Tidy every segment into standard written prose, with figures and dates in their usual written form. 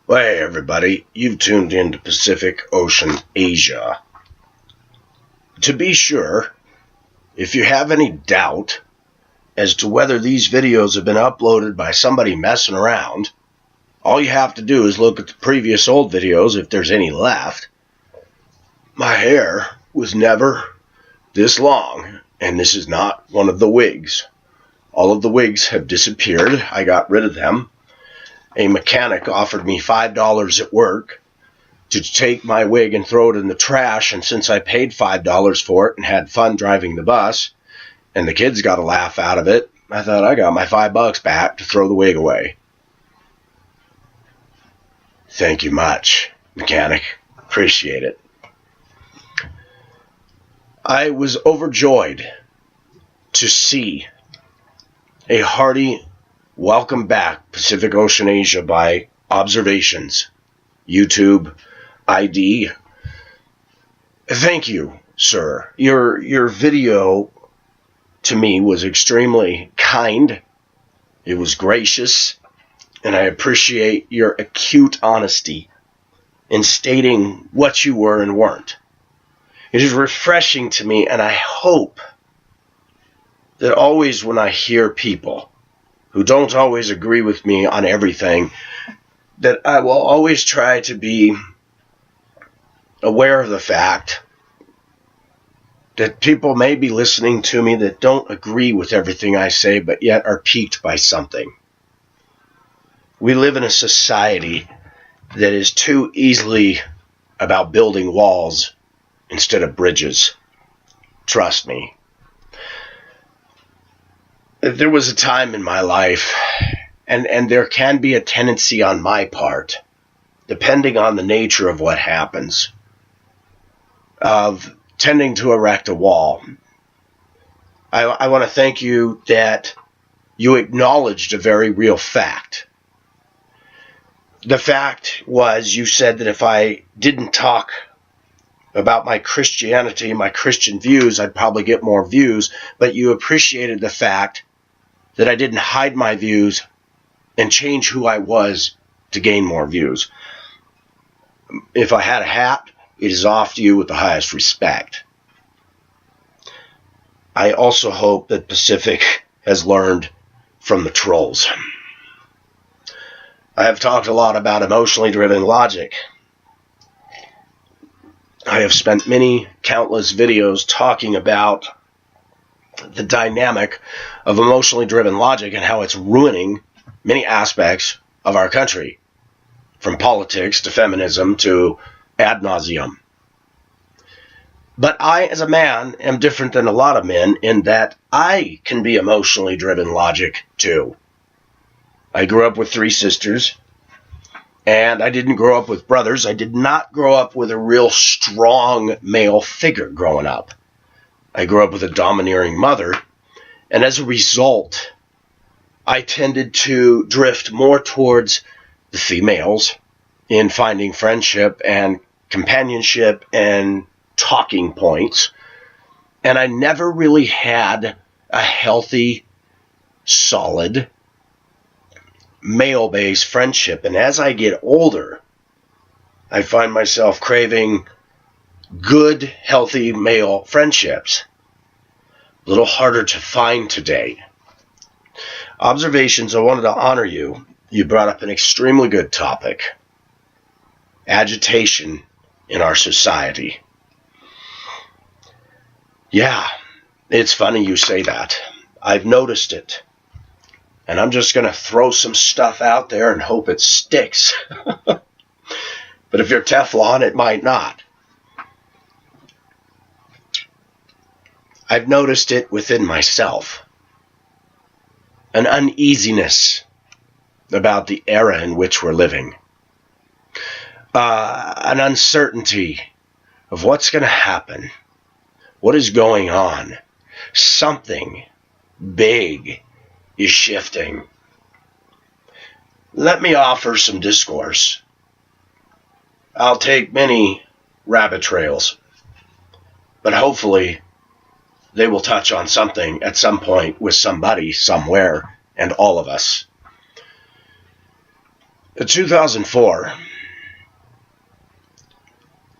Well, hey everybody, you've tuned into Pacific Ocean Asia. To be sure, if you have any doubt as to whether these videos have been uploaded by somebody messing around, all you have to do is look at the previous old videos if there's any left. My hair was never this long, and this is not one of the wigs. All of the wigs have disappeared. I got rid of them. A mechanic offered me $5 at work to take my wig and throw it in the trash, and since I paid $5 for it and had fun driving the bus, and the kids got a laugh out of it, I thought I got my $5 back to throw the wig away. Thank you much, mechanic. Appreciate it. I was overjoyed to see a hearty welcome back, Pacific Ocean Asia, by Observations, YouTube ID. Thank you, sir. Your video to me was extremely kind. It was gracious, and I appreciate your acute honesty in stating what you were and weren't. It is refreshing to me, and I hope that always when I hear people who don't always agree with me on everything, that I will always try to be aware of the fact that people may be listening to me that don't agree with everything I say, but yet are piqued by something. We live in a society that is too easily about building walls instead of bridges. Trust me. There was a time in my life, and there can be a tendency on my part, depending on the nature of what happens, of tending to erect a wall. I want to thank you that you acknowledged a very real fact. The fact was, you said that if I didn't talk about my Christianity, my Christian views, I'd probably get more views, but you appreciated the fact that I didn't hide my views and change who I was to gain more views. If I had a hat, it is off to you with the highest respect. I also hope that Pacific has learned from the trolls. I have talked a lot about emotionally driven logic. I have spent many countless videos talking about the dynamic of emotionally driven logic and how it's ruining many aspects of our country, from politics to feminism to ad nauseum. But I, as a man, am different than a lot of men in that I can be emotionally driven logic too. I grew up with 3 sisters, and I didn't grow up with brothers. I did not grow up with a real strong male figure growing up. I grew up with a domineering mother, and as a result, I tended to drift more towards the females in finding friendship and companionship and talking points, and I never really had a healthy, solid, male-based friendship. And as I get older, I find myself craving good, healthy male friendships. A little harder to find today. Observations, I wanted to honor you. You brought up an extremely good topic. Agitation in our society. Yeah, it's funny you say that. I've noticed it. And I'm just going to throw some stuff out there and hope it sticks. But if you're Teflon, it might not. I've noticed it within myself. An uneasiness about the era in which we're living. An uncertainty of what's going to happen. What is going on? Something big is shifting. Let me offer some discourse. I'll take many rabbit trails, but hopefully they will touch on something at some point with somebody, somewhere, and all of us. In 2004,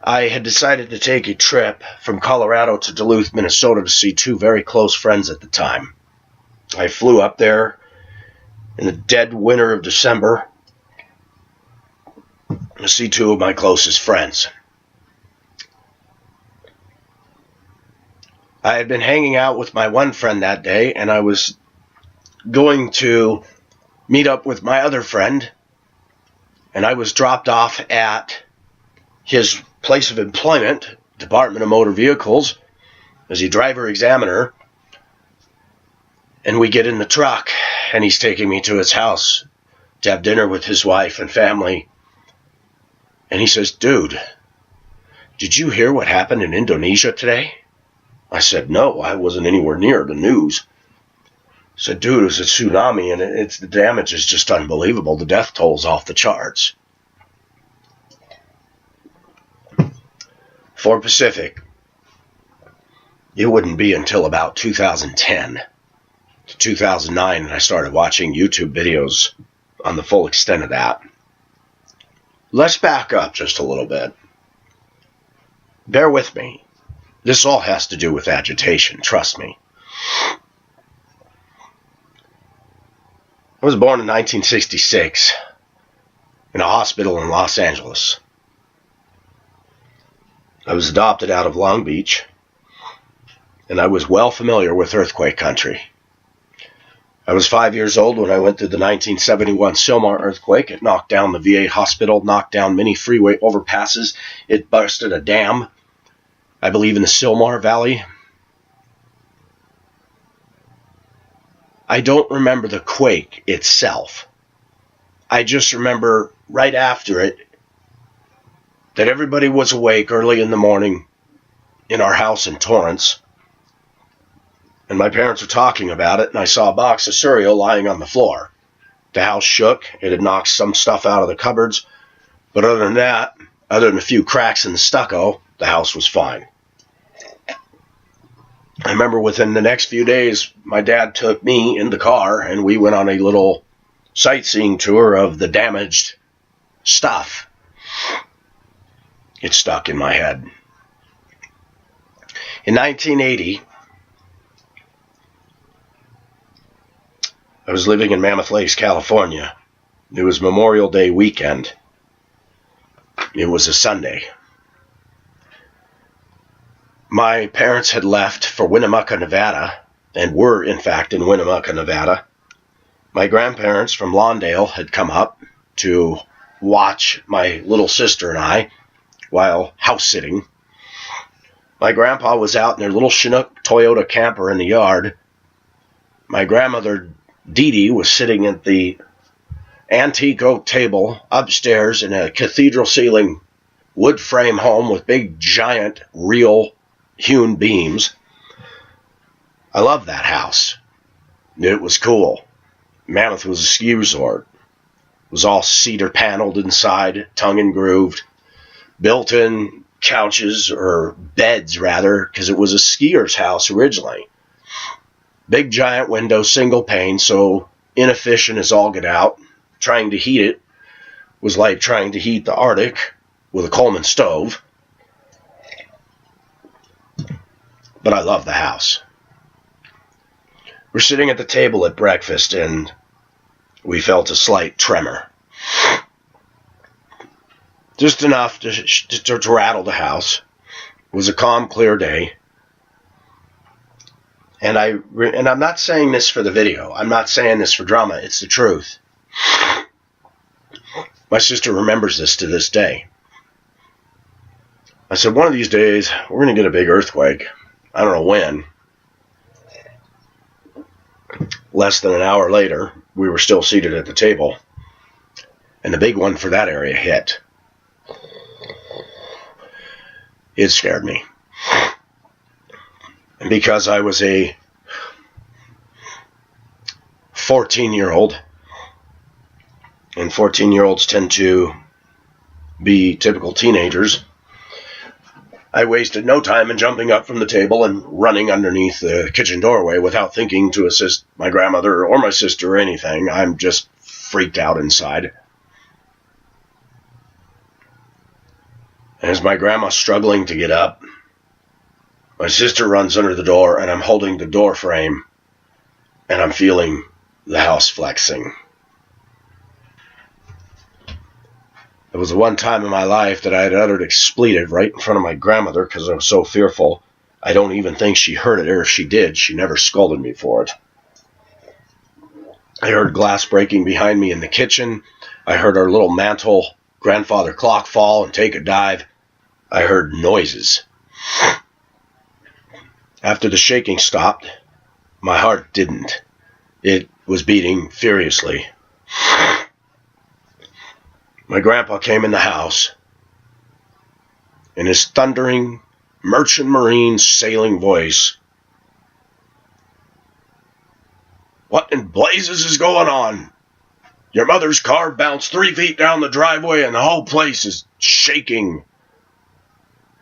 I had decided to take a trip from Colorado to Duluth, Minnesota to see two very close friends at the time. I flew up there in the dead winter of December to see two of my closest friends. I had been hanging out with my one friend that day, and I was going to meet up with my other friend, and I was dropped off at his place of employment, Department of Motor Vehicles, as a driver examiner, and we get in the truck, and he's taking me to his house to have dinner with his wife and family, and he says, "Dude, did you hear what happened in Indonesia today?" I said, "No, I wasn't anywhere near the news." He said, "Dude, it was a tsunami, and the damage is just unbelievable. The death toll's off the charts." For Pacific, it wouldn't be until about 2010 to 2009 that I started watching YouTube videos on the full extent of that. Let's back up just a little bit. Bear with me. This all has to do with agitation, trust me. I was born in 1966 in a hospital in Los Angeles. I was adopted out of Long Beach, and I was well familiar with earthquake country. I was 5 years old when I went through the 1971 Sylmar earthquake. It knocked down the VA hospital, knocked down many freeway overpasses. It busted a dam, I believe, in the Sylmar Valley. I don't remember the quake itself. I just remember right after it that everybody was awake early in the morning in our house in Torrance, and my parents were talking about it, and I saw a box of cereal lying on the floor. The house shook. It had knocked some stuff out of the cupboards, but other than that, other than a few cracks in the stucco, the house was fine. I remember within the next few days, my dad took me in the car, and we went on a little sightseeing tour of the damaged stuff. It stuck in my head. In 1980, I was living in Mammoth Lakes, California. It was Memorial Day weekend. It was a Sunday. My parents had left for Winnemucca, Nevada, and were, in fact, in Winnemucca, Nevada. My grandparents from Lawndale had come up to watch my little sister and I while house-sitting. My grandpa was out in their little Chinook Toyota camper in the yard. My grandmother, Dee Dee, was sitting at the antique oak table upstairs in a cathedral ceiling wood frame home with big, giant, real hewn beams. I loved that house. It was cool. Mammoth was a ski resort. It was all cedar paneled inside, tongue and grooved. Built-in couches, or beds rather, because it was a skier's house originally. Big giant window, single pane, so inefficient as all get out. Trying to heat it was like trying to heat the Arctic with a Coleman stove. But I love the house. We're sitting at the table at breakfast, and we felt a slight tremor. Just enough to rattle the house. It was a calm, clear day. And I'm not saying this for the video. I'm not saying this for drama. It's the truth. My sister remembers this to this day. I said, one of these days, we're going to get a big earthquake. I don't know when. Less than an hour later, we were still seated at the table, and the big one for that area hit. It scared me. And because I was a 14-year-old, and 14-year-olds tend to be typical teenagers, I wasted no time in jumping up from the table and running underneath the kitchen doorway without thinking to assist my grandmother or my sister or anything. I'm just freaked out inside. As my grandma's struggling to get up, my sister runs under the door, and I'm holding the door frame, and I'm feeling the house flexing. It was the one time in my life that I had uttered expletive right in front of my grandmother because I was so fearful. I don't even think she heard it, or if she did, she never scolded me for it. I heard glass breaking behind me in the kitchen. I heard our little mantle grandfather clock fall and take a dive. I heard noises. After the shaking stopped, my heart didn't. It was beating furiously. My grandpa came in the house. In his thundering, merchant marine sailing voice, "What in blazes is going on? Your mother's car bounced 3 feet down the driveway and the whole place is shaking."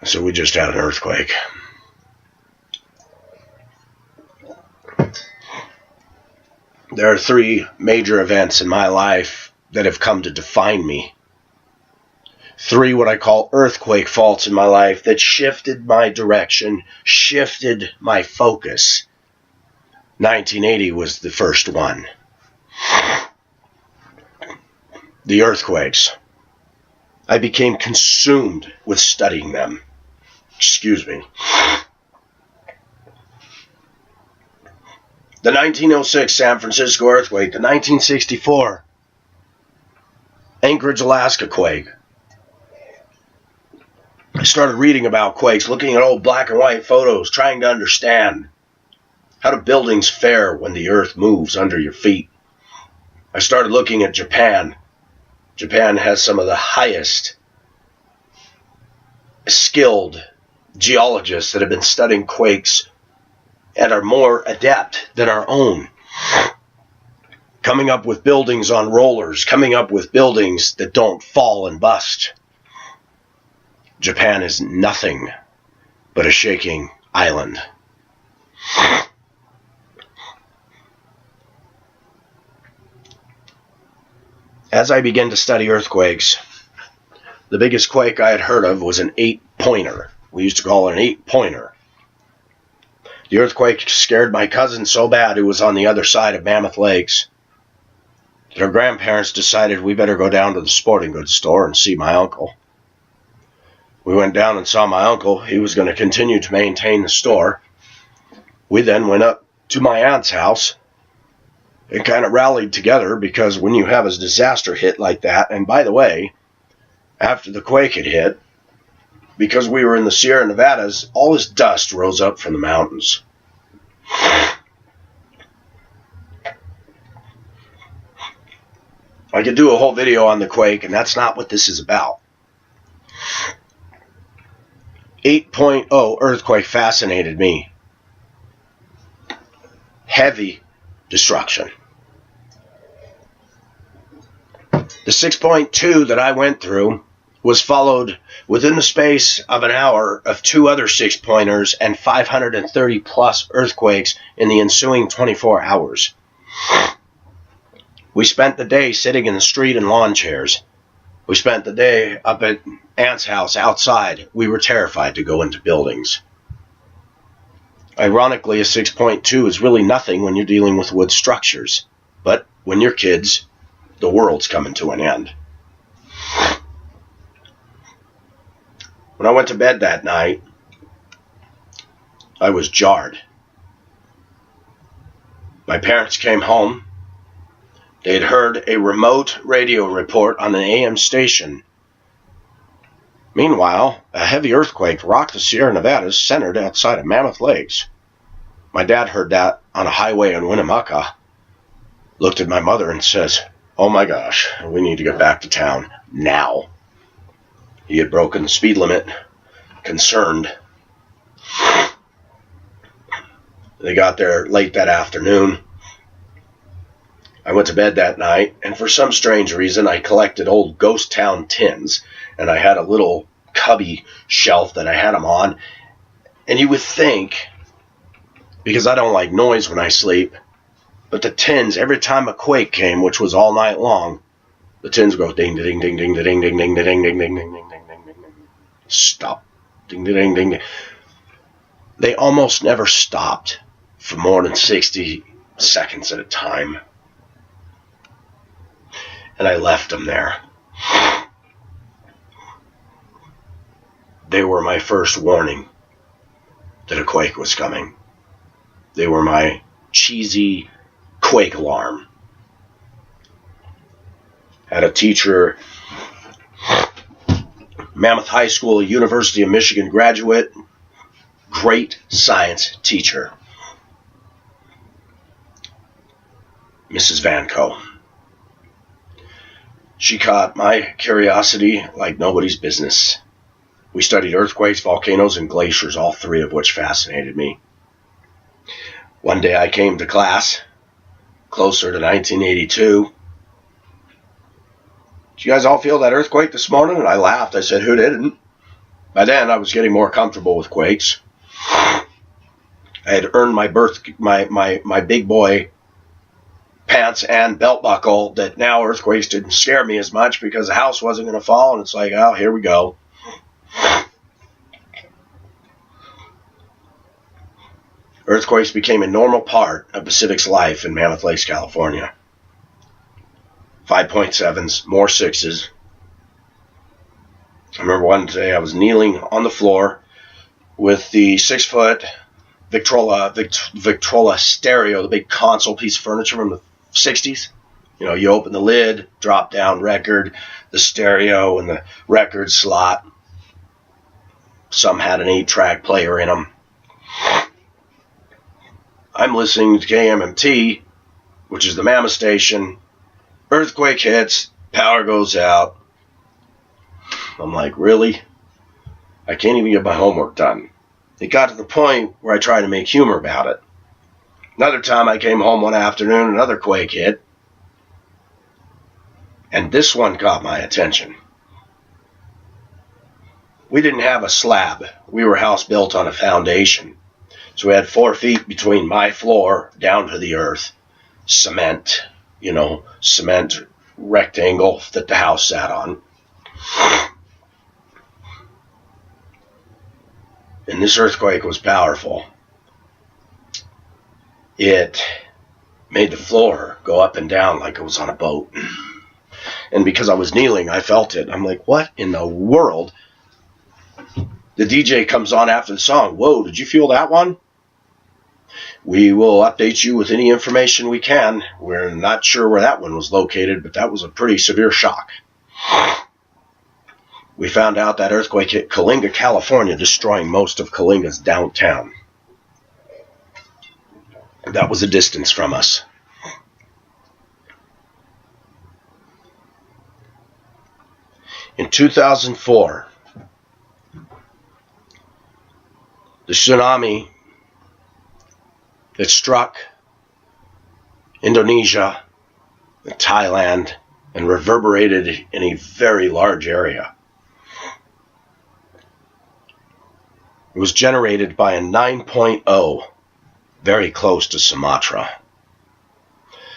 So we just had an earthquake. There are 3 major events in my life that have come to define me. 3 what I call earthquake faults in my life that shifted my direction, shifted my focus. 1980 was the first one. The earthquakes. I became consumed with studying them. Excuse me. The 1906 San Francisco earthquake, the 1964 Anchorage, Alaska quake. I started reading about quakes, looking at old black and white photos, trying to understand how do buildings fare when the earth moves under your feet. I started looking at Japan. Japan has some of the highest skilled geologists that have been studying quakes and are more adept than our own. Coming up with buildings on rollers, coming up with buildings that don't fall and bust. Japan is nothing but a shaking island. As I began to study earthquakes, the biggest quake I had heard of was an 8-pointer. We used to call it an 8-pointer. The earthquake scared my cousin so bad, who was on the other side of Mammoth Lakes, that our grandparents decided we better go down to the sporting goods store and see my uncle. We went down and saw my uncle. He was going to continue to maintain the store. We then went up to my aunt's house and kind of rallied together, because when you have a disaster hit like that, and by the way, after the quake had hit, because we were in the Sierra Nevadas, all this dust rose up from the mountains. I could do a whole video on the quake, and that's not what this is about. 8.0 earthquake fascinated me. Heavy destruction. The 6.2 that I went through was followed within the space of an hour of 2 other 6-pointers and 530 plus earthquakes in the ensuing 24 hours. We spent the day sitting in the street in lawn chairs. We spent the day up at Aunt's house outside. We were terrified to go into buildings. Ironically, a 6.2 is really nothing when you're dealing with wood structures. But when you're kids, the world's coming to an end. When I went to bed that night, I was jarred. My parents came home. They had heard a remote radio report on an AM station. Meanwhile, a heavy earthquake rocked the Sierra Nevadas centered outside of Mammoth Lakes. My dad heard that on a highway in Winnemucca, looked at my mother and says, "Oh my gosh, we need to get back to town now." He had broken the speed limit, concerned. They got there late that afternoon. I went to bed that night, and for some strange reason, I collected old ghost town tins, and I had a little cubby shelf that I had them on. And you would think, because I don't like noise when I sleep, but the tins, every time a quake came, which was all night long, the tins go ding ding ding ding ding ding ding ding ding ding ding ding ding ding ding ding. Stop. Ding, ding, ding, ding. They almost never stopped for more than 60 seconds at a time. And I left them there. They were my first warning that a quake was coming. They were my cheesy quake alarm. Had a teacher, Mammoth High School, University of Michigan graduate, great science teacher, Mrs. Vanco. She caught my curiosity like nobody's business. We studied earthquakes, volcanoes, and glaciers, all three of which fascinated me. One day I came to class, closer to 1982. Did you guys all feel that earthquake this morning? And I laughed. I said, who didn't? By then, I was getting more comfortable with quakes. I had earned my big boy pants and belt buckle that now earthquakes didn't scare me as much because the house wasn't going to fall. And it's like, oh, here we go. Earthquakes became a normal part of Pacific's life in Mammoth Lakes, California. 5.7s, more 6s. I remember one day I was kneeling on the floor with the 6-foot Victrola stereo, the big console piece of furniture from the 60s. You know, you open the lid, drop down record, the stereo and the record slot. Some had an 8-track player in them. I'm listening to KMMT, which is the Mammoth station. Earthquake hits, power goes out. I'm like, really? I can't even get my homework done. It got to the point where I tried to make humor about it. Another time I came home one afternoon, another quake hit. And this one caught my attention. We didn't have a slab. We were house built on a foundation. So we had 4 feet between my floor down to the earth. Cement rectangle that the house sat on. And this earthquake was powerful. It made the floor go up and down like it was on a boat. And because I was kneeling, I felt it. I'm like, what in the world? The DJ comes on after the song. Whoa, did you feel that one? We will update you with any information we can. We're not sure where that one was located, but that was a pretty severe shock. We found out that earthquake hit Coalinga, California, destroying most of Coalinga's downtown. That was a distance from us. In 2004, the tsunami that struck Indonesia and Thailand and reverberated in a very large area. It was generated by a 9.0, very close to Sumatra.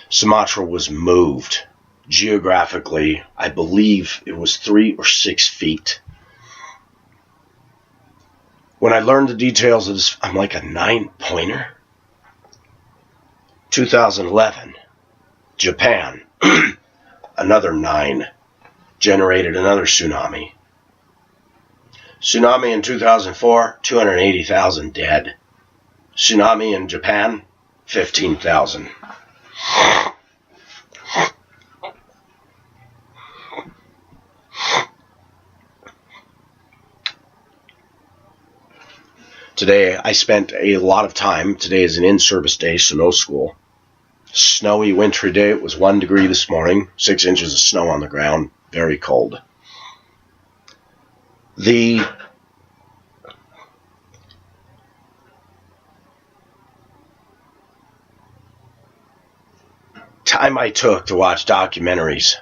Sumatra was moved geographically, I believe it was 3 or 6 feet. When I learned the details of this, I'm like, a 9-pointer? 2011, Japan, another 9, generated another tsunami. Tsunami in 2004, 280,000 dead. Tsunami in Japan, 15,000. Today, I spent a lot of time. Today is an in-service day, so no school. Snowy, wintry day. It was 1 degree this morning. 6 inches of snow on the ground. Very cold. The time I took to watch documentaries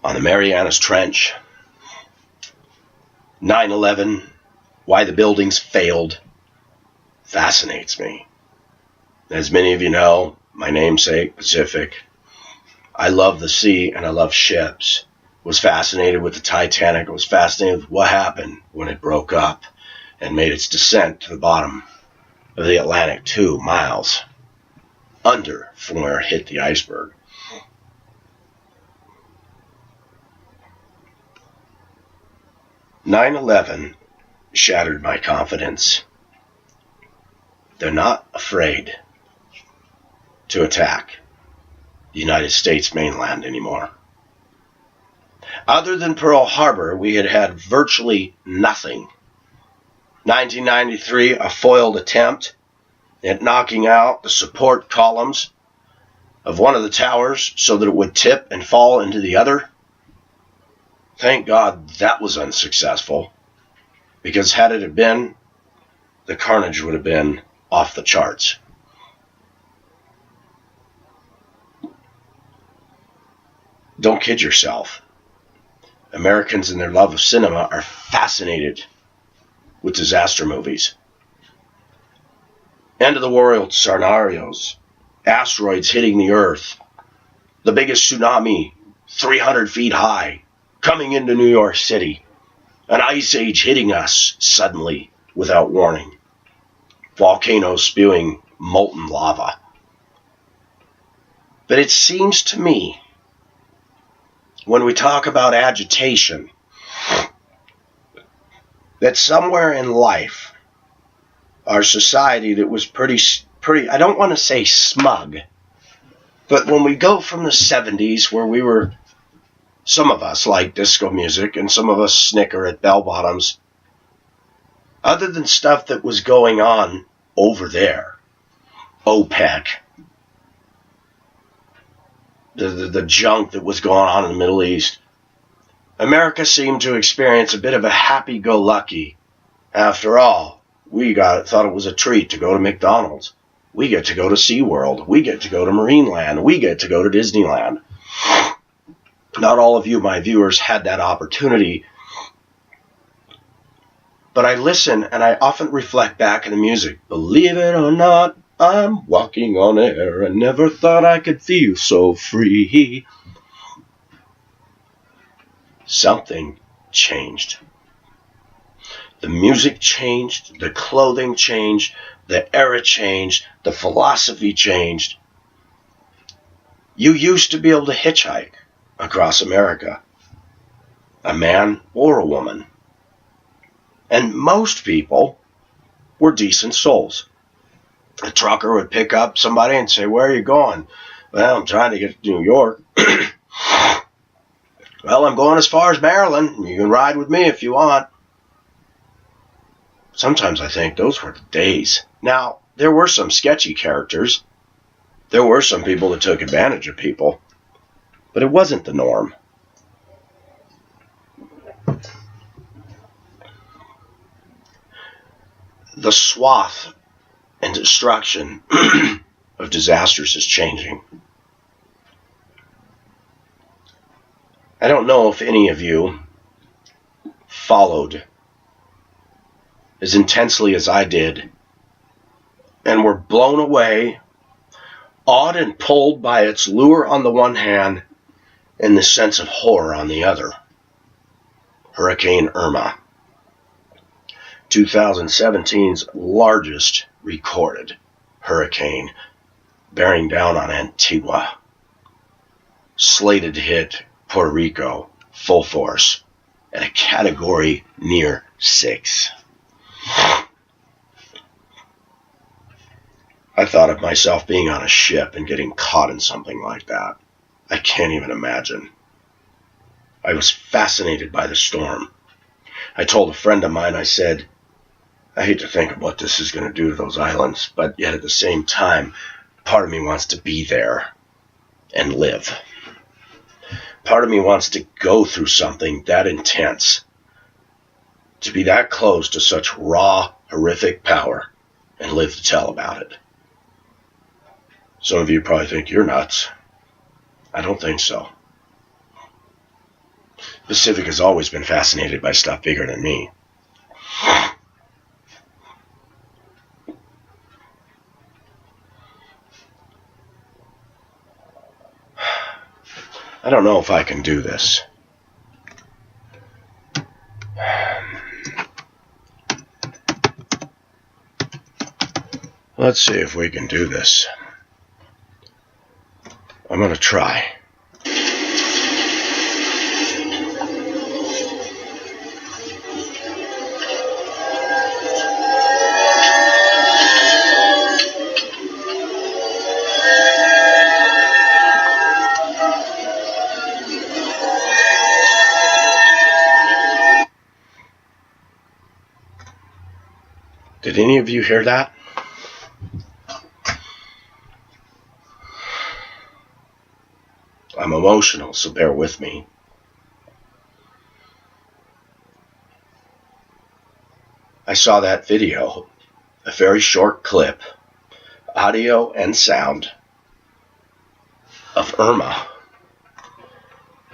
on the Marianas Trench, 9/11, why the buildings failed, fascinates me. As many of you know, my namesake, Pacific, I love the sea and I love ships. Was fascinated with the Titanic. I was fascinated with what happened when it broke up and made its descent to the bottom of the Atlantic 2 miles under from where it hit the iceberg. "9/11 shattered my confidence. They're not afraid to attack the United States mainland anymore. Other than Pearl Harbor, we had had virtually nothing. 1993, a foiled attempt at knocking out the support columns of one of the towers so that it would tip and fall into the other. Thank God that was unsuccessful, because had it have been, the carnage would have been off the charts. Don't kid yourself. Americans in their love of cinema are fascinated with disaster movies. End of the world scenarios, asteroids hitting the Earth, the biggest tsunami 300 feet high coming into New York City, an ice age hitting us suddenly without warning, volcanoes spewing molten lava. But it seems to me, when we talk about agitation, that somewhere in life, our society that was pretty, I don't want to say smug, but when we go from the 70s, where we were, some of us like disco music and some of us snicker at bell bottoms, other than stuff that was going on over there, OPEC, the junk that was going on in the Middle East, America seemed to experience a bit of a happy-go-lucky. After all, we thought it was a treat to go to McDonald's. We get to go to SeaWorld. We get to go to Marineland. We get to go to Disneyland. Not all of you, my viewers, had that opportunity. But I listen and I often reflect back in the music. Believe it or not, I'm walking on air. I never thought I could feel so free. Something changed. The music changed, the clothing changed, the era changed, the philosophy changed. You used to be able to hitchhike across America, a man or a woman. And most people were decent souls. A trucker would pick up somebody and say, "Where are you going?" "Well, I'm trying to get to New York." "Well, I'm going as far as Maryland. You can ride with me if you want." Sometimes I think those were the days. Now, there were some sketchy characters. There were some people that took advantage of people. But it wasn't the norm. The swath and destruction of disasters is changing. I don't know if any of you followed as intensely as I did and were blown away, awed and pulled by its lure on the one hand and the sense of horror on the other. Hurricane Irma, 2017's largest recorded hurricane, bearing down on Antigua, slated to hit Puerto Rico full force at a category near 6. I thought of myself being on a ship and getting caught in something like that. I can't even imagine. I was fascinated by the storm. I told a friend of mine, I said, I hate to think of what this is going to do to those islands, but yet at the same time, part of me wants to be there and live. Part of me wants to go through something that intense, to be that close to such raw, horrific power, and live to tell about it. Some of you probably think you're nuts. I don't think so. Pacific has always been fascinated by stuff bigger than me. I don't know if I can do this. Let's see if we can do this. I'm going to try. Did any of you hear that? I'm emotional, so bear with me. I saw that video, a very short clip, audio and sound, of Irma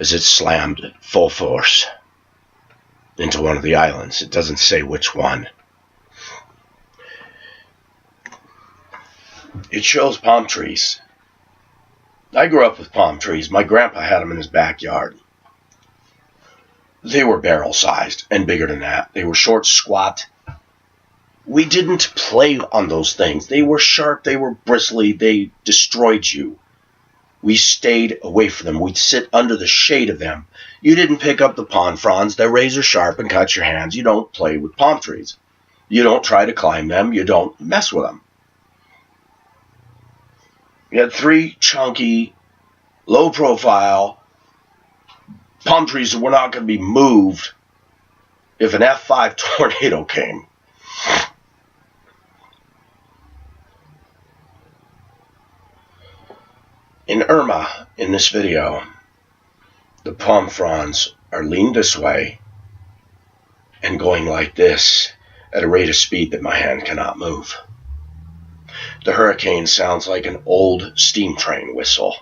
as it slammed full force into one of the islands. It doesn't say which one. It shows palm trees. I grew up with palm trees. My grandpa had them in his backyard. They were barrel-sized and bigger than that. They were short, squat. We didn't play on those things. They were sharp. They were bristly. They destroyed you. We stayed away from them. We'd sit under the shade of them. You didn't pick up the palm fronds. They're razor sharp and cut your hands. You don't play with palm trees. You don't try to climb them. You don't mess with them. You had 3 chunky, low-profile palm trees that were not going to be moved if an F5 tornado came. In Irma, in this video, the palm fronds are leaned this way and going like this at a rate of speed that my hand cannot move. The hurricane sounds like an old steam train whistle.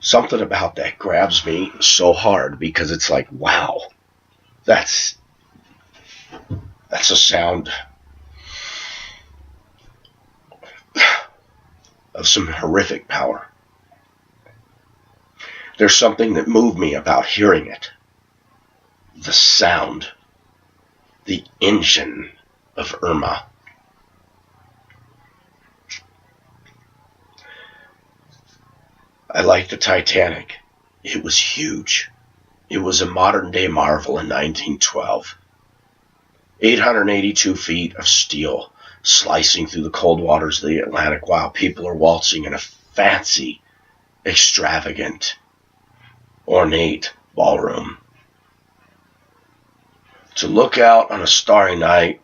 Something about that grabs me so hard because it's like, wow, that's a sound of some horrific power. There's something that moved me about hearing it. The sound, the engine of Irma. I like the Titanic. It was huge. It was a modern-day marvel in 1912. 882 feet of steel slicing through the cold waters of the Atlantic while people are waltzing in a fancy, extravagant, ornate ballroom. To look out on a starry night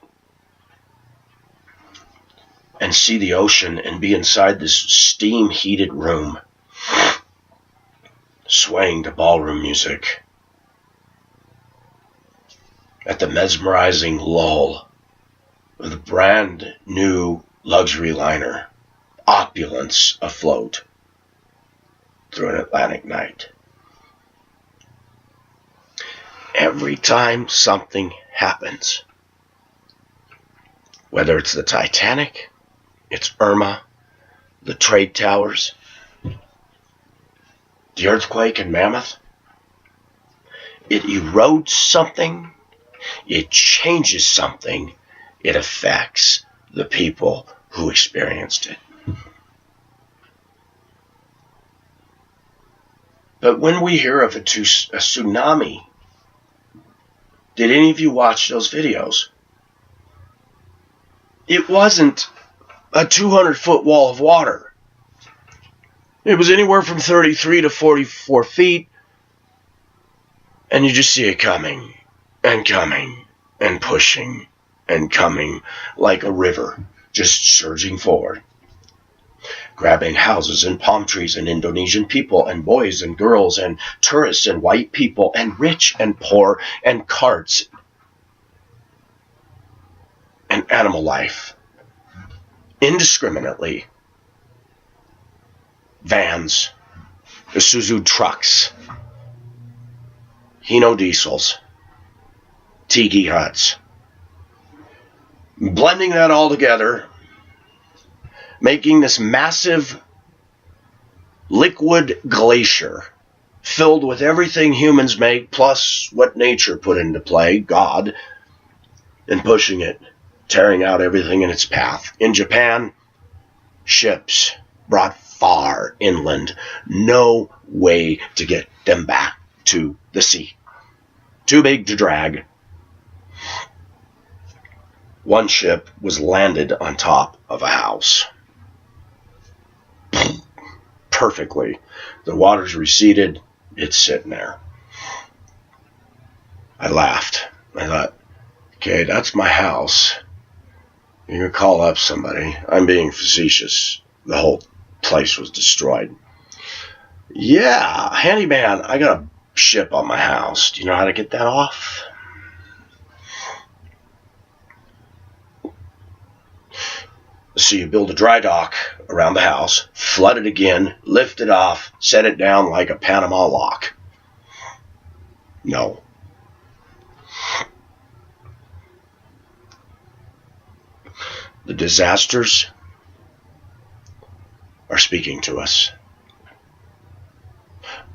and see the ocean and be inside this steam-heated room, swaying to ballroom music, at the mesmerizing lull of the brand new luxury liner, opulence afloat through an Atlantic night. Every time something happens, whether it's the Titanic, it's Irma, the trade towers, the earthquake in Mammoth, it erodes something, it changes something, it affects the people who experienced it. But when we hear of a tsunami, did any of you watch those videos? It wasn't a 200-foot wall of water. It was anywhere from 33 to 44 feet, and you just see it coming and coming and pushing and coming like a river, just surging forward, grabbing houses and palm trees and Indonesian people and boys and girls and tourists and white people and rich and poor and carts and animal life indiscriminately. Vans, Isuzu trucks, Hino diesels, tiki huts. Blending that all together, making this massive liquid glacier filled with everything humans make plus what nature put into play, God, and pushing it tearing out everything in its path. In Japan, ships brought far inland, no way to get them back to the sea. Too big to drag. One ship was landed on top of a house. Perfectly. The waters receded. It's sitting there. I laughed. I thought, okay, that's my house. You can call up somebody. I'm being facetious. The whole place was destroyed. Yeah, handyman, I got a ship on my house. Do you know how to get that off? So you build a dry dock around the house, flood it again, lift it off, set it down like a Panama lock. No. The disasters are speaking to us.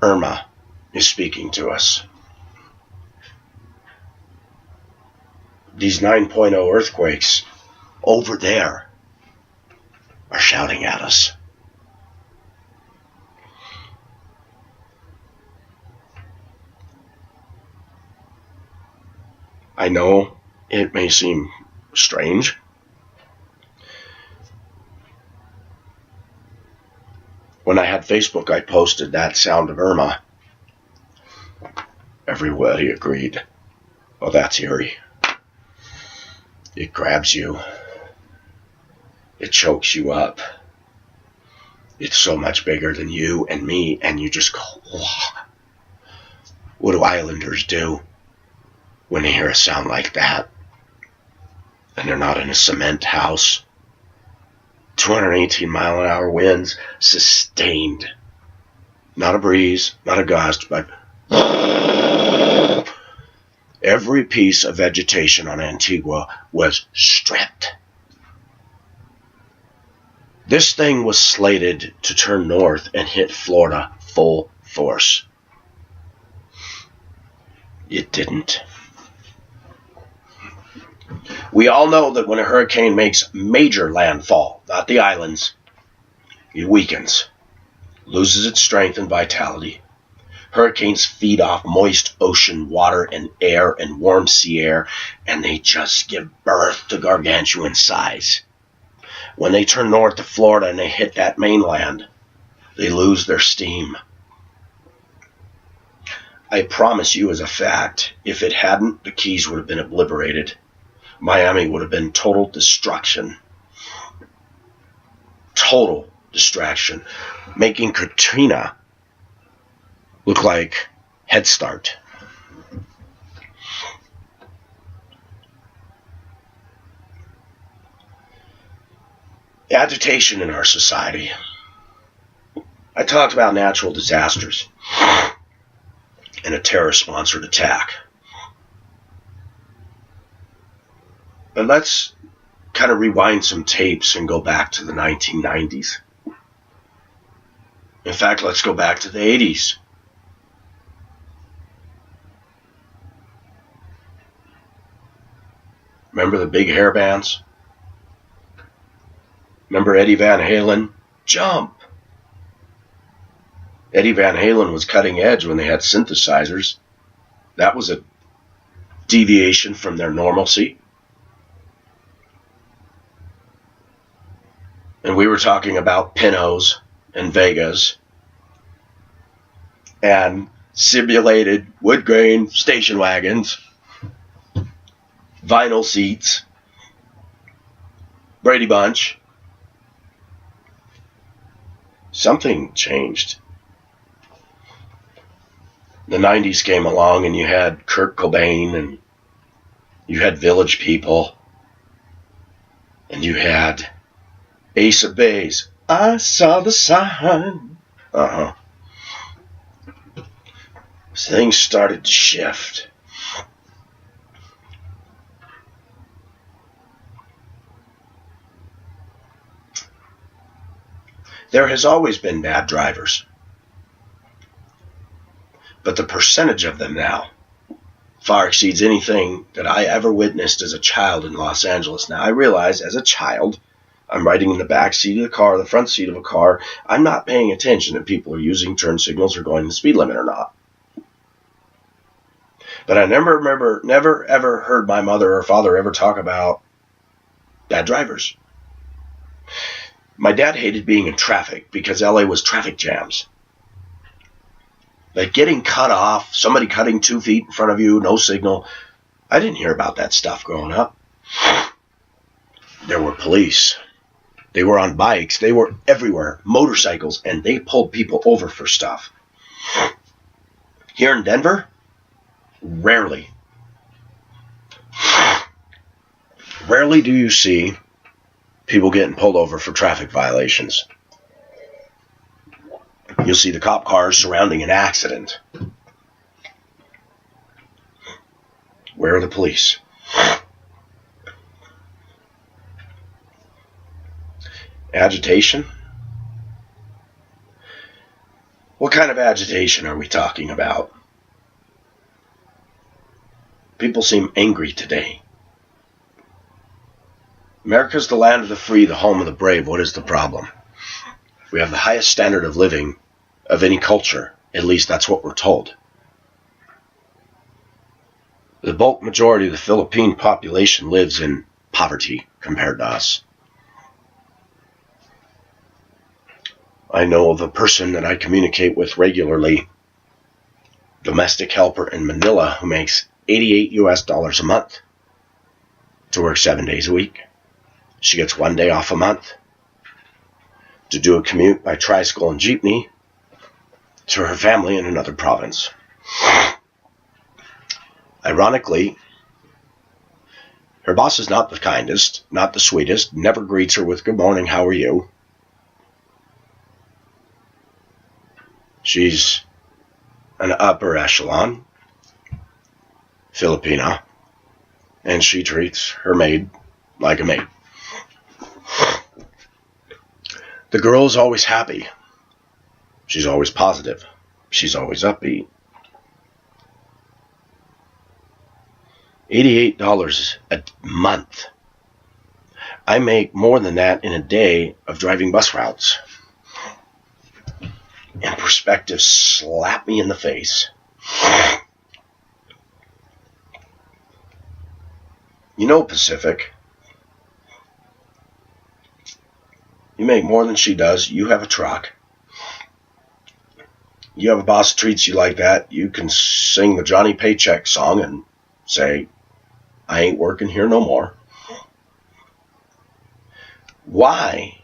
Irma is speaking to us. These 9.0 earthquakes over there are shouting at us. I know it may seem strange. When I had Facebook, I posted that sound of Irma. Everybody agreed. Oh, that's eerie. It grabs you. It chokes you up. It's so much bigger than you and me, and you just go, whoa. What do islanders do when they hear a sound like that? And they're not in a cement house. 218-mile-an-hour winds, sustained. Not a breeze, not a gust, but every piece of vegetation on Antigua was stripped. This thing was slated to turn north and hit Florida full force. It didn't. We all know that when a hurricane makes major landfall, not the islands, it weakens, loses its strength and vitality. Hurricanes feed off moist ocean water and air and warm sea air, and they just give birth to gargantuan size. When they turn north to Florida and they hit that mainland, they lose their steam. I promise you as a fact, if it hadn't, the Keys would have been obliterated. Miami would have been total destruction. Total distraction. Making Katrina look like Head Start. Agitation in our society. I talked about natural disasters and a terror-sponsored attack. But let's kind of rewind some tapes and go back to the 1990s. In fact, let's go back to the 80s. Remember the big hair bands? Remember Eddie Van Halen? Jump! Eddie Van Halen was cutting edge when they had synthesizers. That was a deviation from their normalcy. And we were talking about Pinos and Vegas and simulated wood grain station wagons, vinyl seats, Brady Bunch. Something changed. The 90s came along and you had Kurt Cobain and you had Village People and you had Ace of Base. I saw the sign. Things started to shift. There has always been bad drivers, but the percentage of them now far exceeds anything that I ever witnessed as a child in Los Angeles. Now, I realize as a child, I'm riding in the back seat of the car, the front seat of a car. I'm not paying attention if people are using turn signals or going the speed limit or not. But I never ever heard my mother or father ever talk about bad drivers. My dad hated being in traffic because LA was traffic jams. Like getting cut off, somebody cutting 2 feet in front of you, no signal. I didn't hear about that stuff growing up. There were police. They were on bikes. They were everywhere. Motorcycles. And they pulled people over for stuff. Here in Denver, rarely. Rarely do you see people getting pulled over for traffic violations. You'll see the cop cars surrounding an accident. Where are the police? Agitation? What kind of agitation are we talking about? People seem angry today. America's the land of the free, the home of the brave. What is the problem? We have the highest standard of living of any culture. At least that's what we're told. The bulk majority of the Philippine population lives in poverty compared to us. I know of a person that I communicate with regularly, domestic helper in Manila, who makes $88 a month to work 7 days a week. She gets 1 day off a month to do a commute by tricycle and jeepney to her family in another province. Ironically, her boss is not the kindest, not the sweetest, never greets her with good morning, how are you? She's an upper echelon Filipina, and she treats her maid like a maid. The girl is always happy. She's always positive. She's always upbeat. $88 a month. I make more than that in a day of driving bus routes. In perspective, slap me in the face. You know, Pacific, you make more than she does. You have a truck. You have a boss that treats you like that. You can sing the Johnny Paycheck song and say, I ain't working here no more. Why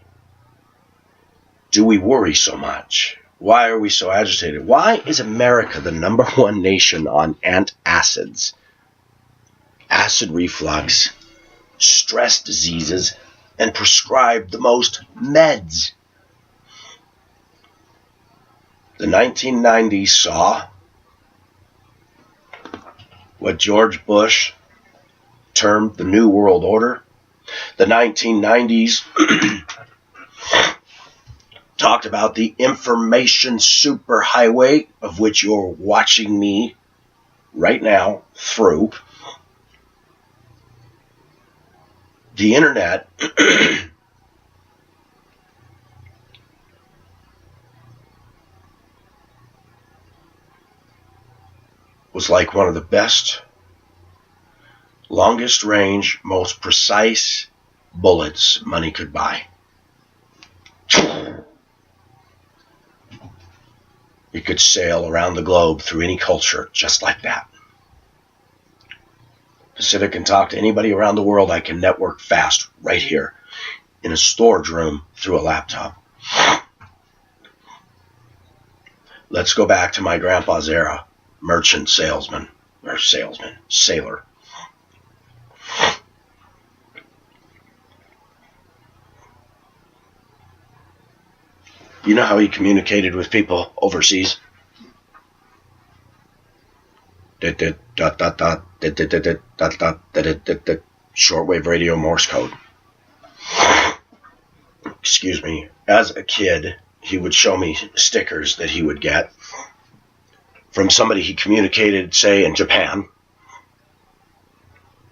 do we worry so much? Why are we so agitated? Why is America the #1 nation on antacids, acid reflux, stress diseases, and prescribed the most meds? The 1990s saw what George Bush termed the New World Order. The 1990s talked about the information superhighway, of which you're watching me right now through. The internet was like one of the best, longest range, most precise bullets money could buy. You could sail around the globe through any culture just like that. Pacific can talk to anybody around the world. I can network fast right here in a storage room through a laptop. Let's go back to my grandpa's era. Merchant sailor. You know how he communicated with people overseas? Shortwave radio Morse code. Excuse me. As a kid, he would show me stickers that he would get from somebody he communicated, say, in Japan.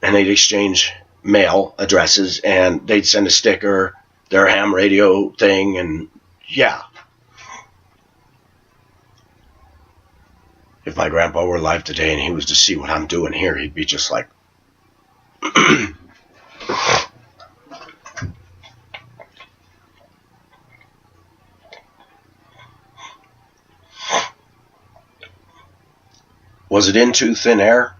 and they'd exchange mail addresses, and they'd send a sticker, their ham radio thing, and yeah. If my grandpa were alive today and he was to see what I'm doing here, he'd be just like, was it into thin air?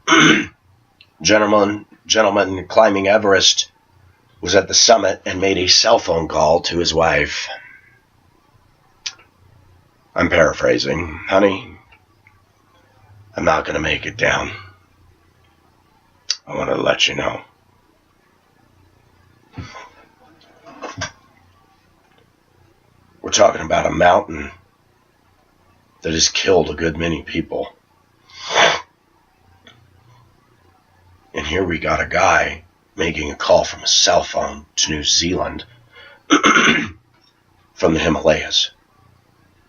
Gentleman climbing Everest was at the summit and made a cell phone call to his wife. I'm paraphrasing. Honey, I'm not going to make it down. I want to let you know. We're talking about a mountain that has killed a good many people. And here we got a guy making a call from a cell phone to New Zealand from the Himalayas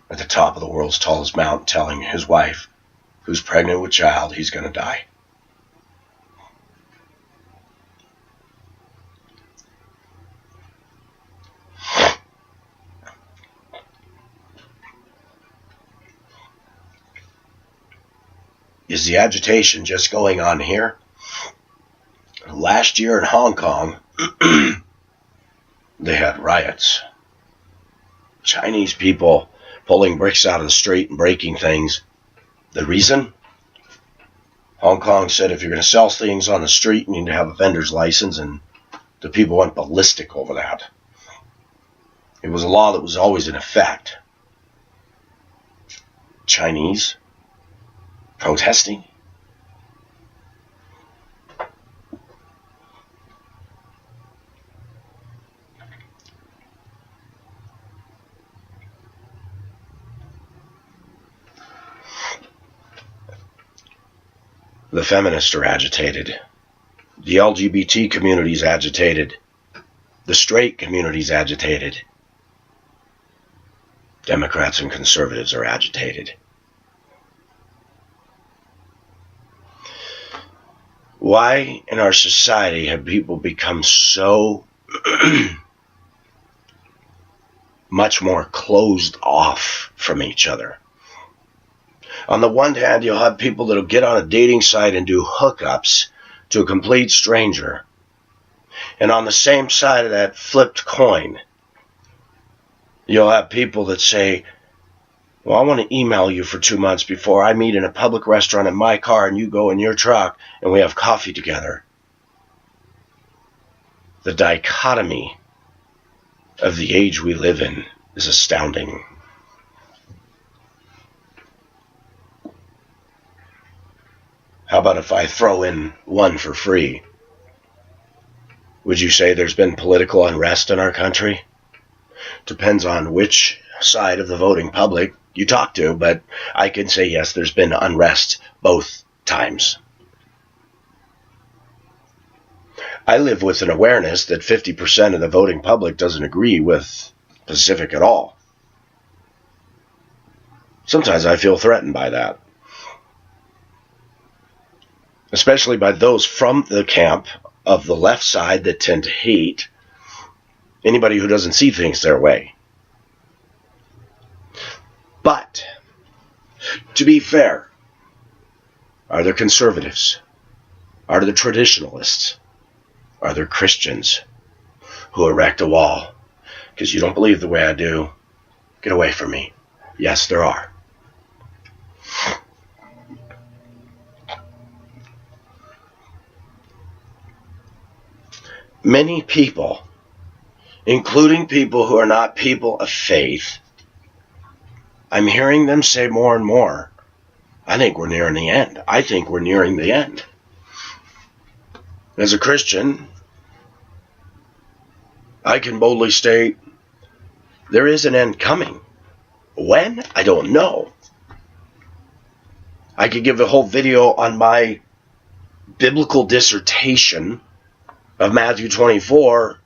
at the top of the world's tallest mountain, telling his wife, who's pregnant with child, he's going to die. Is the agitation just going on here? Last year in Hong Kong, they had riots. Chinese people pulling bricks out of the street and breaking things. The reason? Hong Kong said if you're going to sell things on the street, you need to have a vendor's license, and the people went ballistic over that. It was a law that was always in effect. Chinese protesting. The feminists are agitated. The LGBT community is agitated. The straight community is agitated. Democrats and conservatives are agitated. Why in our society have people become so much more closed off from each other? On the one hand, you'll have people that'll get on a dating site and do hookups to a complete stranger. And on the same side of that flipped coin, you'll have people that say, well, I want to email you for 2 months before I meet in a public restaurant in my car and you go in your truck and we have coffee together. The dichotomy of the age we live in is astounding. How about if I throw in one for free? Would you say there's been political unrest in our country? Depends on which side of the voting public you talk to, but I can say yes, there's been unrest both times. I live with an awareness that 50% of the voting public doesn't agree with Pacific at all. Sometimes I feel threatened by that. Especially by those from the camp of the left side that tend to hate anybody who doesn't see things their way. But, to be fair, are there conservatives? Are there traditionalists? Are there Christians who erect a wall? Because you don't believe the way I do. Get away from me. Yes, there are. Many people, including people who are not people of faith, I'm hearing them say more and more, I think we're nearing the end. I think we're nearing the end. As a Christian, I can boldly state, there is an end coming. When? I don't know. I could give a whole video on my biblical dissertation of Matthew 24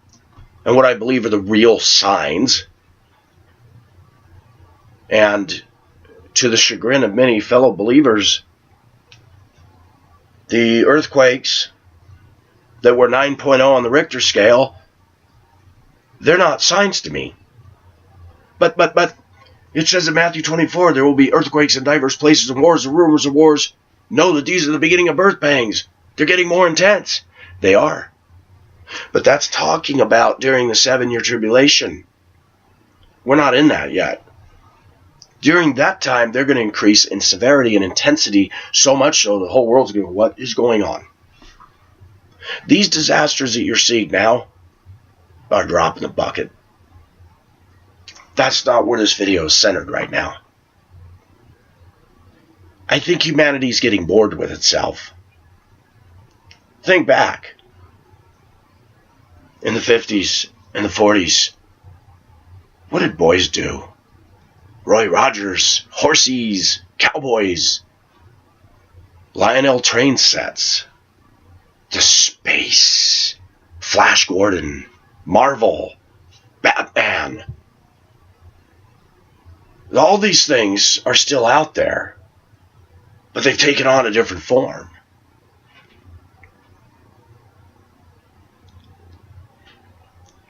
and what I believe are the real signs. And to the chagrin of many fellow believers, the earthquakes that were 9.0 on the Richter scale, they're not signs to me. But it says in Matthew 24, there will be earthquakes in diverse places and wars and rumors of wars. Know that these are the beginning of birth pangs. They're getting more intense. They are. But that's talking about during the 7-year tribulation. We're not in that yet. During that time, they're going to increase in severity and intensity so much so the whole world's going to go, what is going on? These disasters that you're seeing now are a drop in the bucket. That's not where this video is centered right now. I think humanity's getting bored with itself. Think back. In the 50s and the 40s, what did boys do? Roy Rogers, horsies, cowboys, Lionel train sets, the space, Flash Gordon, Marvel, Batman. All these things are still out there, but they've taken on a different form.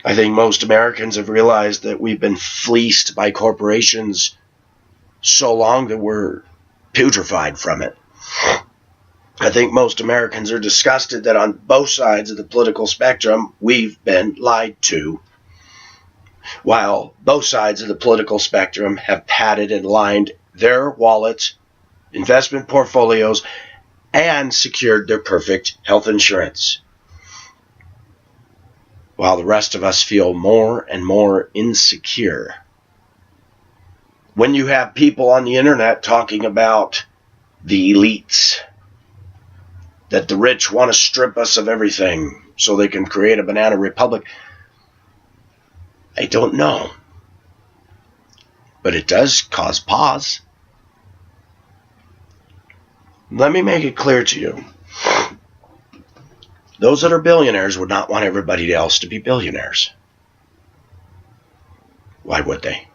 I think most Americans have realized that we've been fleeced by corporations so long that we're putrefied from it. I think most Americans are disgusted that on both sides of the political spectrum, we've been lied to. While both sides of the political spectrum have padded and lined their wallets, investment portfolios, and secured their perfect health insurance. While the rest of us feel more and more insecure. When you have people on the internet talking about the elites, that the rich want to strip us of everything so they can create a banana republic, I don't know. But it does cause pause. Let me make it clear to you. Those that are billionaires would not want everybody else to be billionaires. Why would they?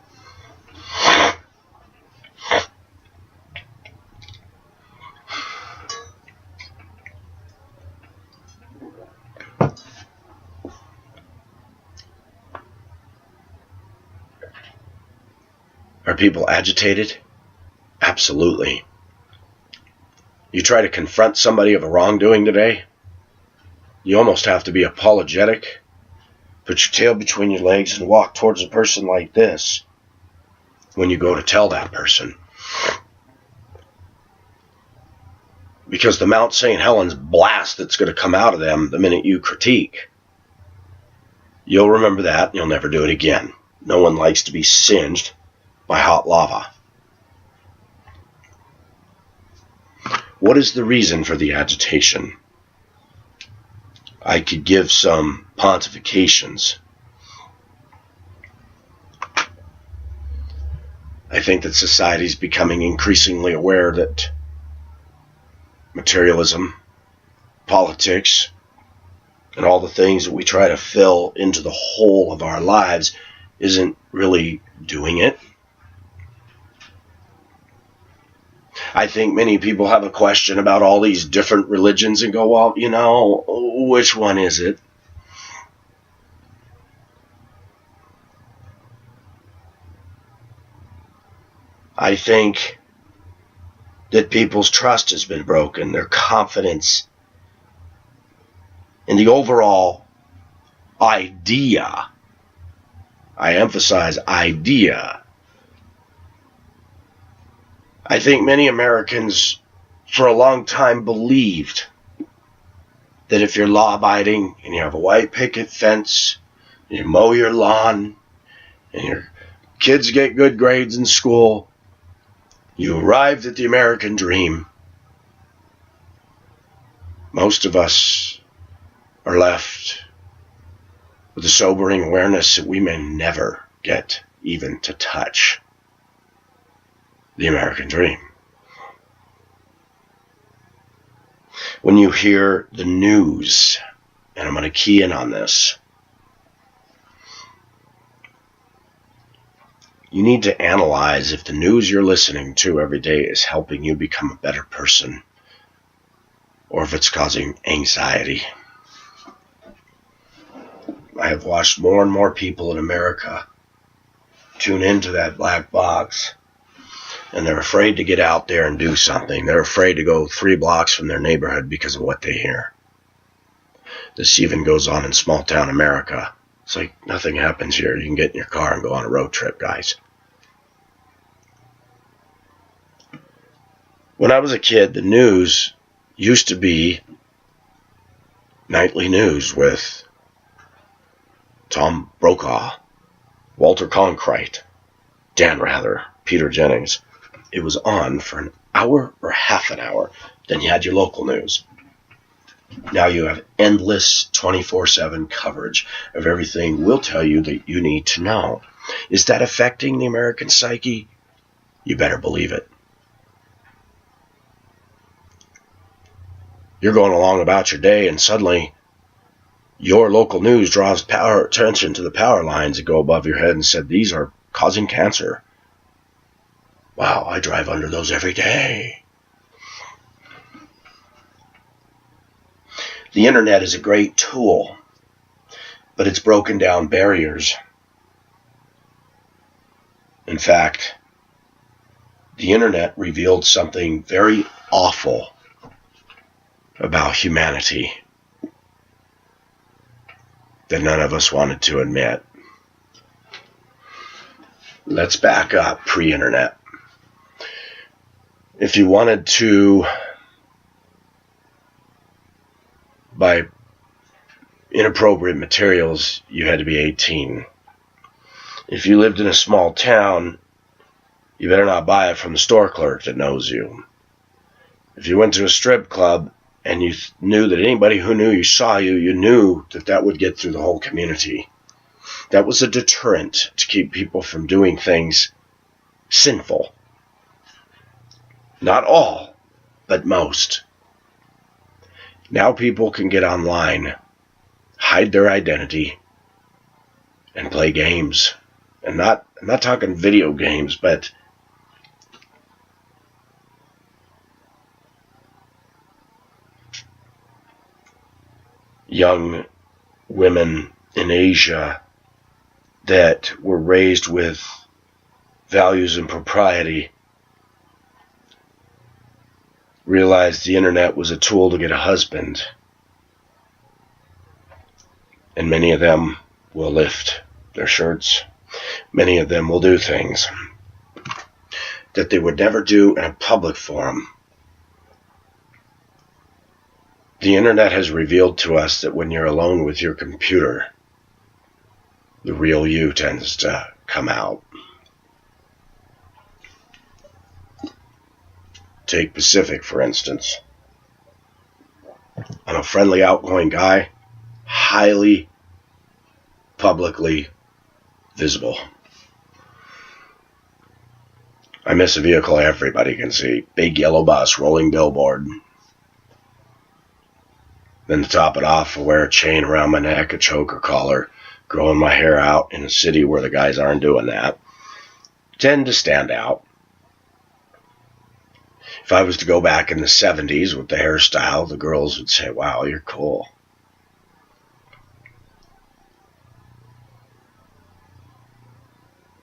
Are people agitated? Absolutely. You try to confront somebody of a wrongdoing today, you almost have to be apologetic, put your tail between your legs and walk towards a person like this when you go to tell that person. Because the Mount St. Helens blast that's going to come out of them the minute you critique, you'll remember that and you'll never do it again. No one likes to be singed by hot lava. What is the reason for the agitation? I could give some pontifications. I think that society is becoming increasingly aware that materialism, politics, and all the things that we try to fill into the whole of our lives isn't really doing it. I think many people have a question about all these different religions and go, well, you know, which one is it? I think that people's trust has been broken, their confidence in the overall idea, I emphasize idea. I think many Americans for a long time believed that if you're law-abiding and you have a white picket fence, you mow your lawn, and your kids get good grades in school, you arrived at the American dream. Most of us are left with a sobering awareness that we may never get even to touch the American dream. When you hear the news, and I'm going to key in on this, you need to analyze if the news you're listening to every day is helping you become a better person, or if it's causing anxiety. I have watched more and more people in America tune into that black box, and they're afraid to get out there and do something. They're afraid to go 3 blocks from their neighborhood because of what they hear. This even goes on in small town America. It's like nothing happens here. You can get in your car and go on a road trip, guys. When I was a kid, the news used to be nightly news with Tom Brokaw, Walter Cronkite, Dan Rather, Peter Jennings. It was on for an hour or half an hour. Then you had your local news. Now you have endless 24/7 coverage of everything we'll tell you that you need to know. Is that affecting the American psyche? You better believe it. You're going along about your day, and suddenly your local news draws attention to the power lines that go above your head and said, these are causing cancer. Wow, I drive under those every day. The internet is a great tool, but it's broken down barriers. In fact, the internet revealed something very awful about humanity that none of us wanted to admit. Let's back up pre-internet. If you wanted to buy inappropriate materials, you had to be 18. If you lived in a small town, you better not buy it from the store clerk that knows you. If you went to a strip club and you knew that anybody who knew you saw you, you knew that that would get through the whole community. That was a deterrent to keep people from doing things sinful. Not all, but most. Now people can get online, hide their identity, and play games. And I'm not talking video games, but young women in Asia that were raised with values and propriety realized the internet was a tool to get a husband. And many of them will lift their shirts. Many of them will do things that they would never do in a public forum. The internet has revealed to us that when you're alone with your computer, the real you tends to come out. Take Pacific, for instance. I'm a friendly, outgoing guy, highly publicly visible. I miss a vehicle everybody can see. Big yellow bus, rolling billboard. Then to top it off, I wear a chain around my neck, a choker collar, growing my hair out in a city where the guys aren't doing that. Tend to stand out. If I was to go back in the 70s with the hairstyle, the girls would say, wow, you're cool.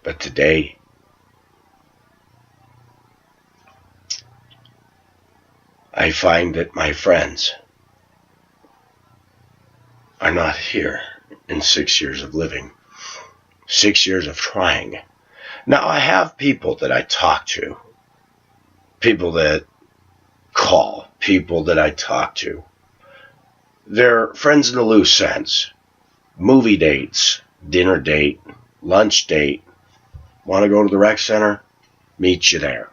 But today, I find that my friends are not here in 6 years of living, 6 years of trying. Now, I have people that I talk to, people that call, people that I talk to. They're friends in the loose sense. Movie dates, dinner date, lunch date. Want to go to the rec center? Meet you there.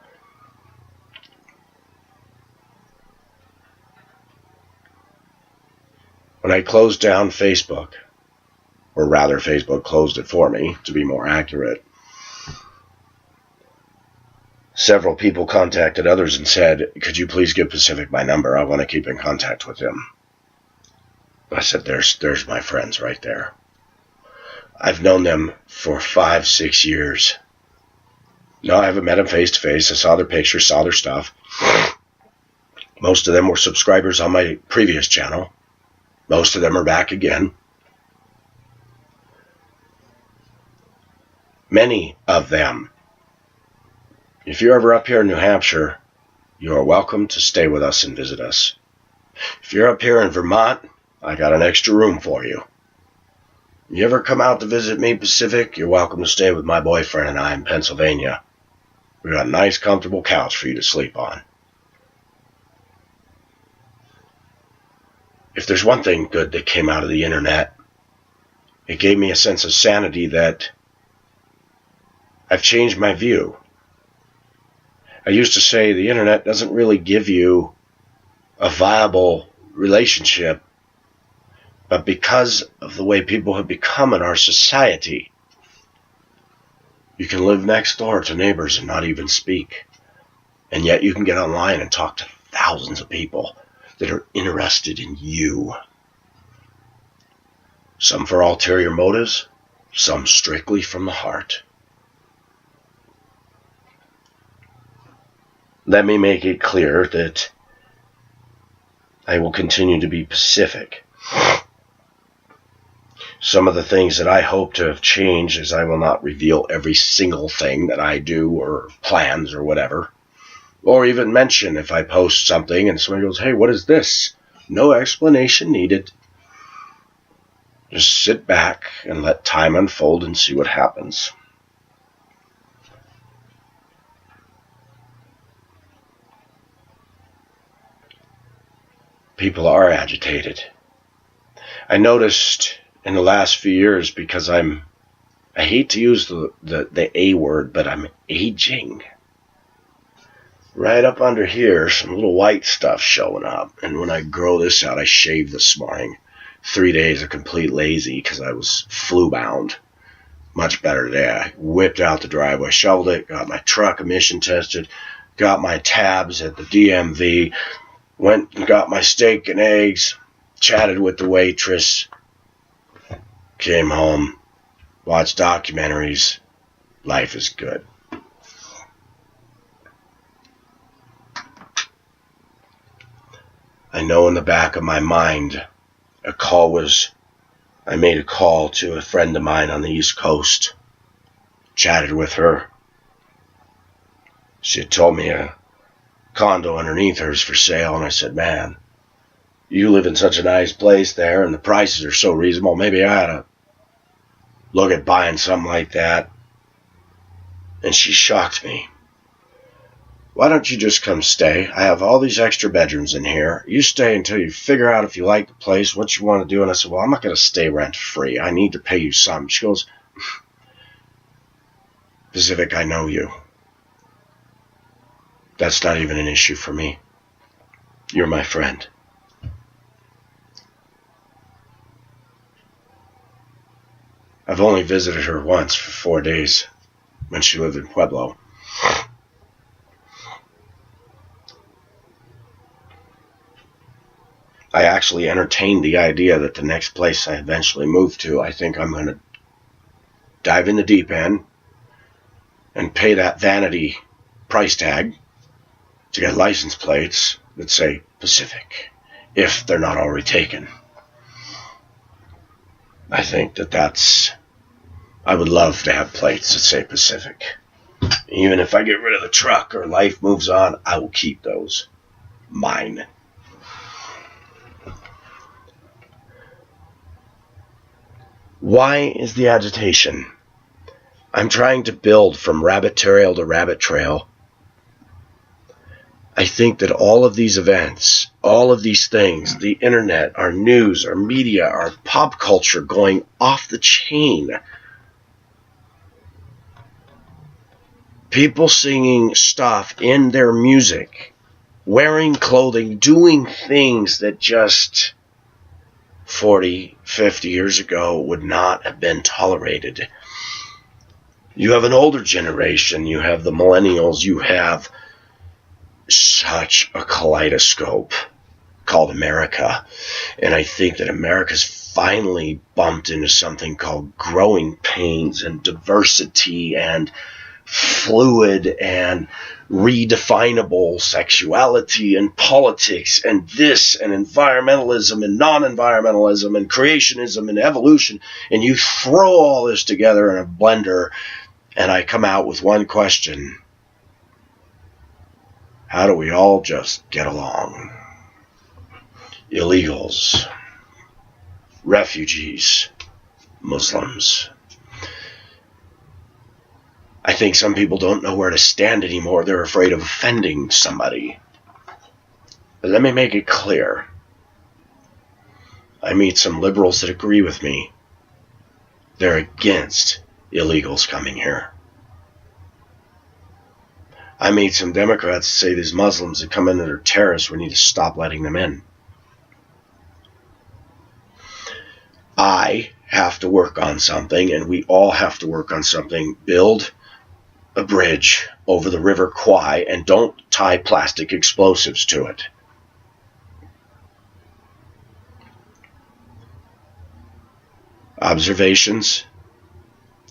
When I closed down Facebook, or rather Facebook closed it for me, to be more accurate, several people contacted others and said, could you please give Pacific my number? I want to keep in contact with him. I said, there's my friends right there. I've known them for 5-6 years. No, I haven't met them face to face. I saw their pictures, saw their stuff. Most of them were subscribers on my previous channel. Most of them are back again. Many of them. If you're ever up here in New Hampshire, you are welcome to stay with us and visit us. If you're up here in Vermont, I got an extra room for you. You ever come out to visit me, Pacific, you're welcome to stay with my boyfriend and I in Pennsylvania. We got a nice, comfortable couch for you to sleep on. If there's one thing good that came out of the internet, it gave me a sense of sanity that I've changed my view. I used to say the internet doesn't really give you a viable relationship, but because of the way people have become in our society, you can live next door to neighbors and not even speak. And yet you can get online and talk to thousands of people that are interested in you. Some for ulterior motives, some strictly from the heart. Let me make it clear that I will continue to be Pacific. Some of the things that I hope to have changed is I will not reveal every single thing that I do or plans or whatever. Or even mention if I post something and somebody goes, hey, what is this? No explanation needed. Just sit back and let time unfold and see what happens. People are agitated. I noticed in the last few years, because I hate to use the A word, but I'm aging. Right up under here, some little white stuff showing up. And when I grow this out, I shaved this morning. 3 days of complete lazy because I was flu bound. Much better today. I whipped out the driveway, shoveled it, got my truck emission tested, got my tabs at the DMV, went and got my steak and eggs, chatted with the waitress, came home, watched documentaries. Life is good. I know in the back of my mind, I made a call to a friend of mine on the East Coast, chatted with her. She had told me a condo underneath her is for sale, and I said, man, you live in such a nice place there, and the prices are so reasonable, maybe I ought to look at buying something like that. And she shocked me. Why don't you just come stay? I have all these extra bedrooms in here. You stay until you figure out if you like the place, what you want to do. And I said, well, I'm not going to stay rent-free. I need to pay you some. She goes, Pacific, I know you. That's not even an issue for me. You're my friend. I've only visited her once for 4 days when she lived in Pueblo. I actually entertained the idea that the next place I eventually move to, I think I'm going to dive in the deep end and pay that vanity price tag to get license plates that say Pacific, if they're not already taken. I think I would love to have plates that say Pacific. Even if I get rid of the truck or life moves on, I will keep those. Mine. Why is the agitation? I'm trying to build from rabbit trail to rabbit trail. I think that all of these events, all of these things, the internet, our news, our media, our pop culture going off the chain, people singing stuff in their music, wearing clothing, doing things that just 40, 50 years ago would not have been tolerated. You have an older generation, you have the millennials, you have such a kaleidoscope called America. And I think that America's finally bumped into something called growing pains and diversity and fluid and redefinable sexuality and politics and this and environmentalism and non-environmentalism and creationism and evolution, and you throw all this together in a blender and I come out with one question: how do we all just get along? Illegals, refugees, Muslims. I think some people don't know where to stand anymore. They're afraid of offending somebody. But let me make it clear. I meet some liberals that agree with me. They're against illegals coming here. I meet some Democrats that say these Muslims that come in that are terrorists, we need to stop letting them in. I have to work on something, and we all have to work on something. Build a bridge over the River Kwai and don't tie plastic explosives to it. Observations,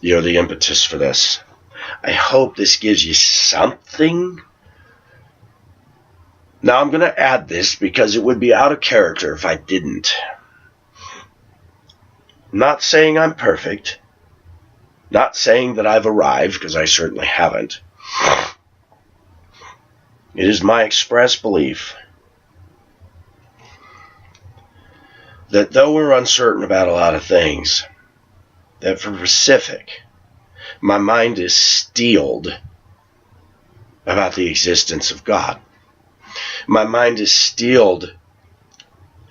you're the impetus for this. I hope this gives you something. Now I'm going to add this because it would be out of character if I didn't. I'm not saying I'm perfect. Not saying that I've arrived, because I certainly haven't. It is my express belief that though we're uncertain about a lot of things, that for Pacific, my mind is steeled about the existence of God. My mind is steeled,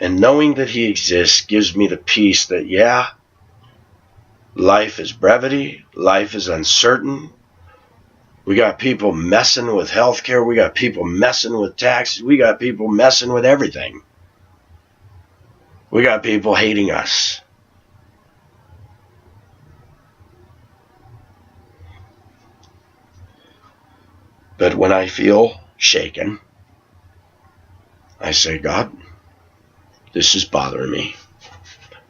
and knowing that He exists gives me the peace that, yeah, life is brevity, life is uncertain. We got people messing with healthcare, we got people messing with taxes, we got people messing with everything. We got people hating us. But when I feel shaken, I say, God, this is bothering me.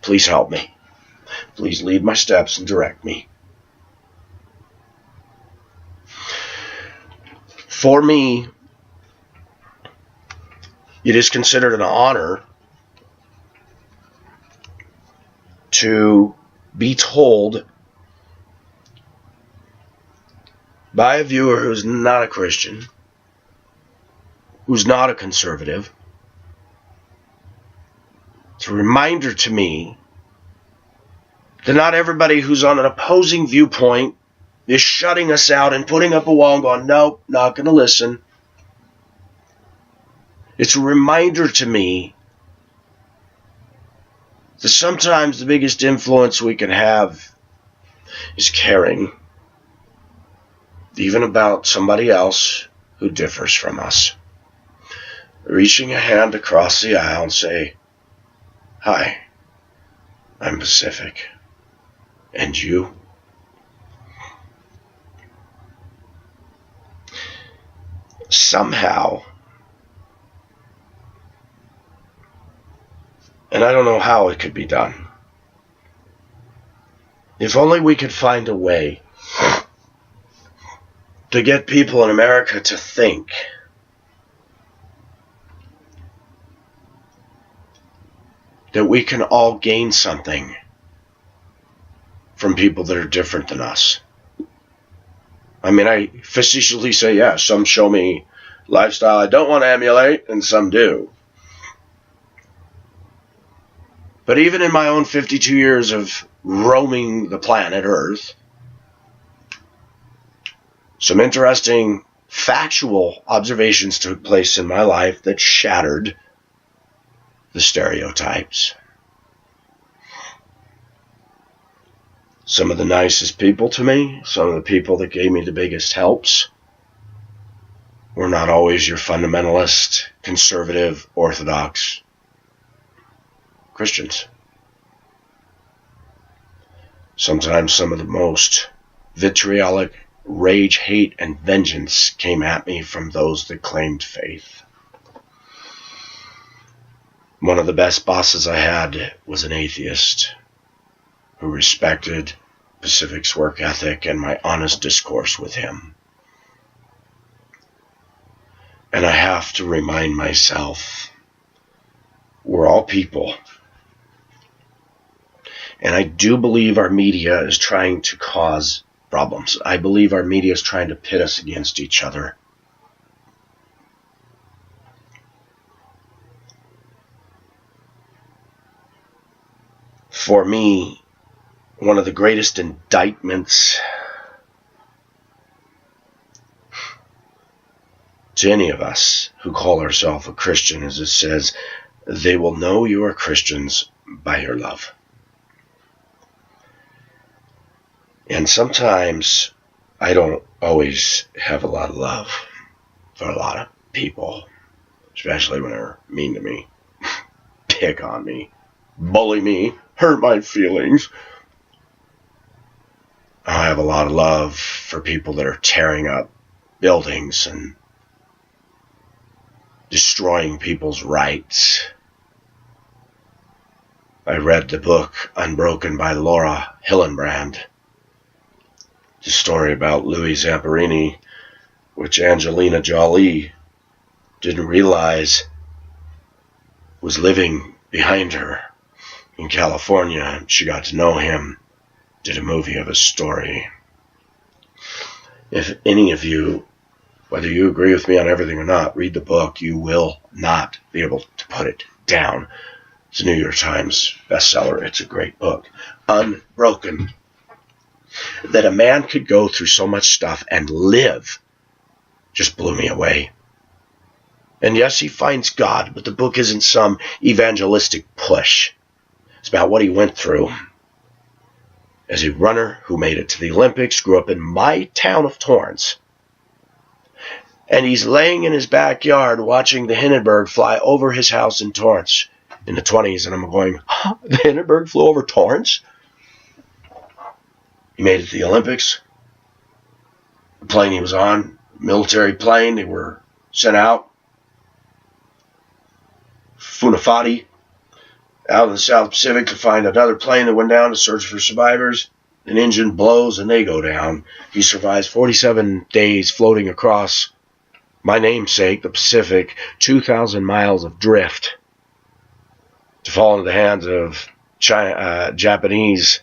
Please help me. Please lead my steps and direct me. For me, it is considered an honor to be told by a viewer who's not a Christian, who's not a conservative. It's a reminder to me that not everybody who's on an opposing viewpoint is shutting us out and putting up a wall and going, nope, not going to listen. It's a reminder to me that sometimes the biggest influence we can have is caring, even about somebody else who differs from us. Reaching a hand across the aisle and say, hi, I'm Pacific. And you? Somehow, and I don't know how it could be done, if only we could find a way to get people in America to think that we can all gain something from people that are different than us. I mean, I facetiously say, yeah, some show me lifestyle I don't want to emulate, and some do. But even in my own 52 years of roaming the planet Earth, some interesting factual observations took place in my life that shattered the stereotypes. Some of the nicest people to me, some of the people that gave me the biggest helps, were not always your fundamentalist, conservative, orthodox Christians. Sometimes some of the most vitriolic rage, hate, and vengeance came at me from those that claimed faith. One of the best bosses I had was an atheist who respected Pacific's work ethic and my honest discourse with him. And I have to remind myself, we're all people. And I do believe our media is trying to cause problems. I believe our media is trying to pit us against each other. For me, one of the greatest indictments to any of us who call ourselves a Christian is it says, they will know you are Christians by your love. And sometimes I don't always have a lot of love for a lot of people, especially when they're mean to me, pick on me, bully me, hurt my feelings. I have a lot of love for people that are tearing up buildings and destroying people's rights. I read the book Unbroken by Laura Hillenbrand. It's a story about Louis Zamperini, which Angelina Jolie didn't realize was living behind her in California. She got to know him, did a movie of his story. If any of you, whether you agree with me on everything or not, read the book, you will not be able to put it down. It's a New York Times bestseller. It's a great book. Unbroken. That a man could go through so much stuff and live just blew me away. And yes, he finds God, but the book isn't some evangelistic push. It's about what he went through as a runner who made it to the Olympics, grew up in my town of Torrance. And he's laying in his backyard watching the Hindenburg fly over his house in Torrance in the 1920s. And I'm going, huh? The Hindenburg flew over Torrance? He made it to the Olympics. The plane he was on, military plane, they were sent out. Funafati, out in the South Pacific to find another plane that went down to search for survivors. An engine blows and they go down. He survives 47 days floating across my namesake, the Pacific, 2,000 miles of drift to fall into the hands of Japanese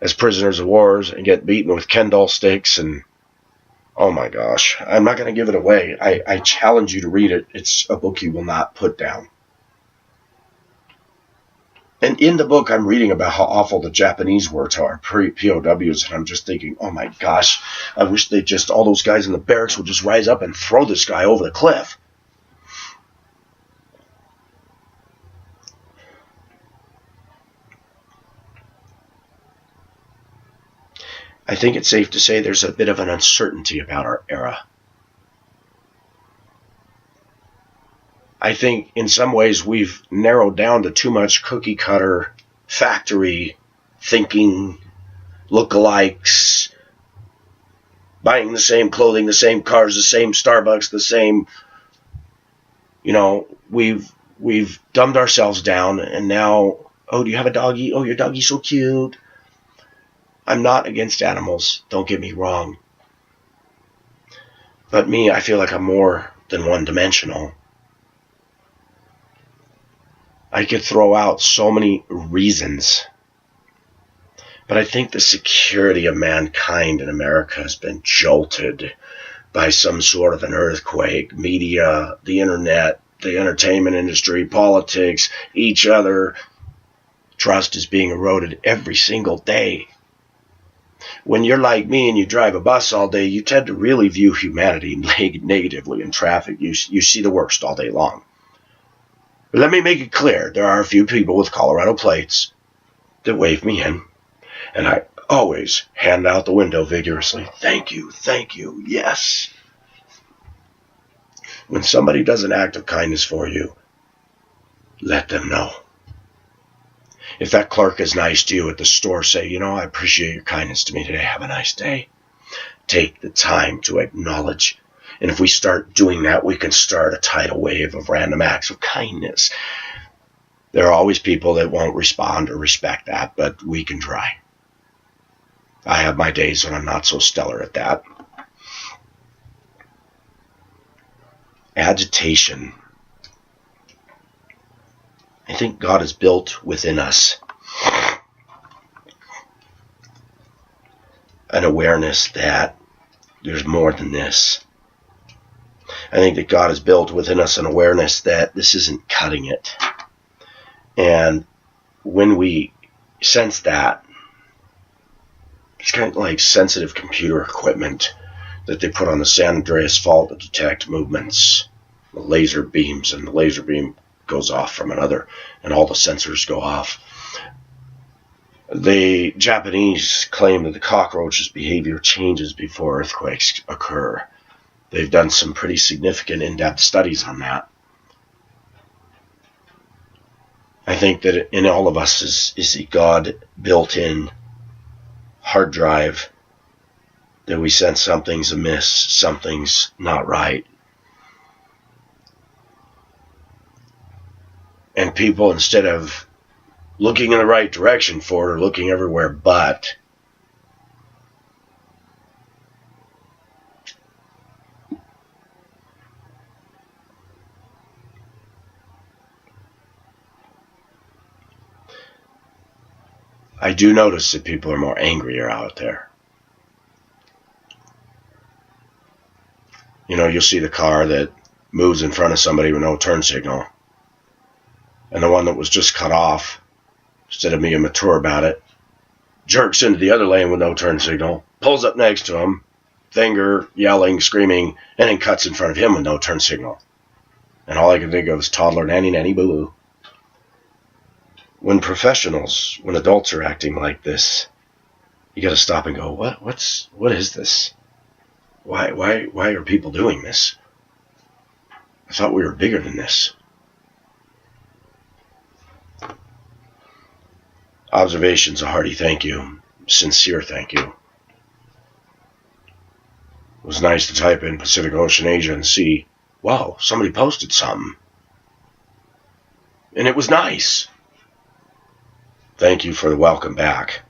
as prisoners of wars and get beaten with Kendall sticks. And oh my gosh, I'm not going to give it away. I challenge you to read it. It's a book you will not put down. And in the book, I'm reading about how awful the Japanese were to our POWs, and I'm just thinking, oh my gosh, I wish they just, all those guys in the barracks would just rise up and throw this guy over the cliff. I think it's safe to say there's a bit of an uncertainty about our era. I think in some ways we've narrowed down to too much cookie cutter, factory thinking, lookalikes, buying the same clothing, the same cars, the same Starbucks, the same, we've dumbed ourselves down, and now, oh, do you have a doggy? Oh, your doggy's so cute. I'm not against animals, don't get me wrong. But me, I feel like I'm more than one-dimensional. I could throw out so many reasons, but I think the security of mankind in America has been jolted by some sort of an earthquake. Media, the internet, the entertainment industry, politics, each other. Trust is being eroded every single day. When you're like me and you drive a bus all day, you tend to really view humanity negatively in traffic. You see the worst all day long. But let me make it clear, there are a few people with Colorado plates that wave me in, and I always hand out the window vigorously. Thank you, yes. When somebody does an act of kindness for you, let them know. If that clerk is nice to you at the store, say, I appreciate your kindness to me today. Have a nice day. Take the time to acknowledge. And if we start doing that, we can start a tidal wave of random acts of kindness. There are always people that won't respond or respect that, but we can try. I have my days when I'm not so stellar at that. Agitation. I think God has built within us an awareness that there's more than this. I think that God has built within us an awareness that this isn't cutting it. And when we sense that, it's kind of like sensitive computer equipment that they put on the San Andreas Fault to detect movements, the laser beams, and the laser beam goes off from another, and all the sensors go off. The Japanese claim that the cockroach's behavior changes before earthquakes occur. They've done some pretty significant in-depth studies on that. I think that in all of us is a God built-in hard drive that we sense something's amiss, something's not right. And people, instead of looking in the right direction for it, are looking everywhere but. I do notice that people are more angrier out there. You know, you'll see the car that moves in front of somebody with no turn signal. And the one that was just cut off, instead of being mature about it, jerks into the other lane with no turn signal, pulls up next to him, finger, yelling, screaming, and then cuts in front of him with no turn signal. And all I can think of is toddler nanny nanny boo boo. When adults are acting like this, you got to stop and go, what is this? Why are people doing this? I thought we were bigger than this. Observations, a hearty thank you, sincere thank you. It was nice to type in Pacific Ocean Asia and see, wow, somebody posted something. And it was nice. Thank you for the welcome back.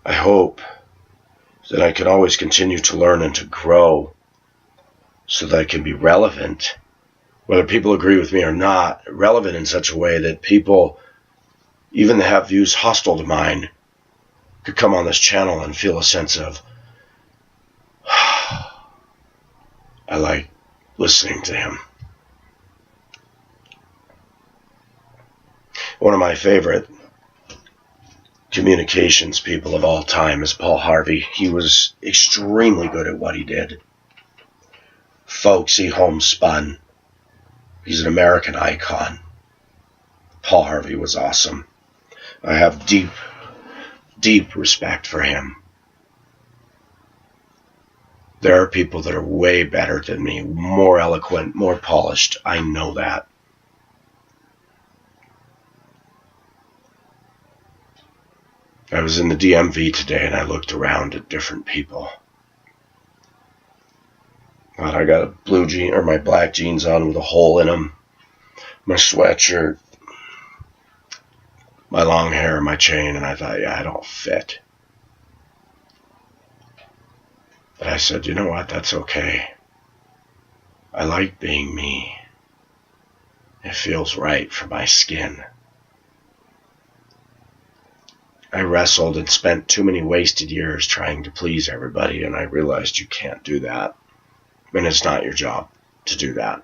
I hope that I can always continue to learn and to grow so that I can be relevant, whether people agree with me or not, relevant in such a way that people, even that have views hostile to mine, could come on this channel and feel a sense of, I like listening to him. One of my favorite communications people of all time is Paul Harvey. He was extremely good at what he did. Folksy, homespun. He's an American icon. Paul Harvey was awesome. I have deep, deep respect for him. There are people that are way better than me, more eloquent, more polished. I know that. I was in the DMV today and I looked around at different people. God, I got my black jeans on with a hole in them, my sweatshirt, my long hair, my chain, and I thought, yeah, I don't fit. But I said, you know what, that's okay. I like being me. It feels right for my skin. I wrestled and spent too many wasted years trying to please everybody, and I realized you can't do that. And it's not your job to do that.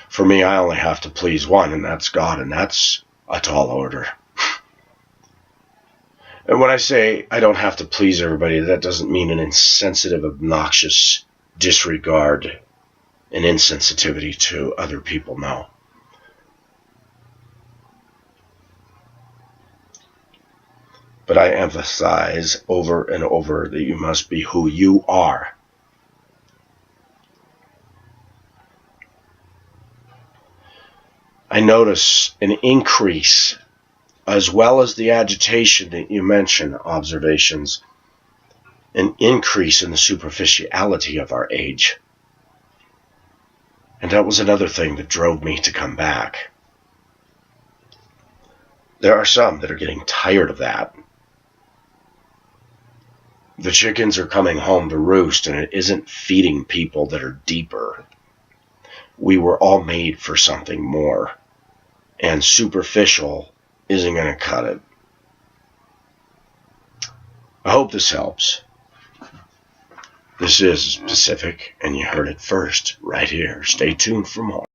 For me, I only have to please one, and that's God, and that's a tall order. And when I say I don't have to please everybody, that doesn't mean an insensitive, obnoxious disregard and insensitivity to other people, no. But I emphasize over and over that you must be who you are. I notice an increase, as well as the agitation that you mentioned, observations, an increase in the superficiality of our age. And that was another thing that drove me to come back. There are some that are getting tired of that. The chickens are coming home to roost, and it isn't feeding people that are deeper. We were all made for something more, and superficial isn't going to cut it. I hope this helps. This is Pacific, and you heard it first right here. Stay tuned for more.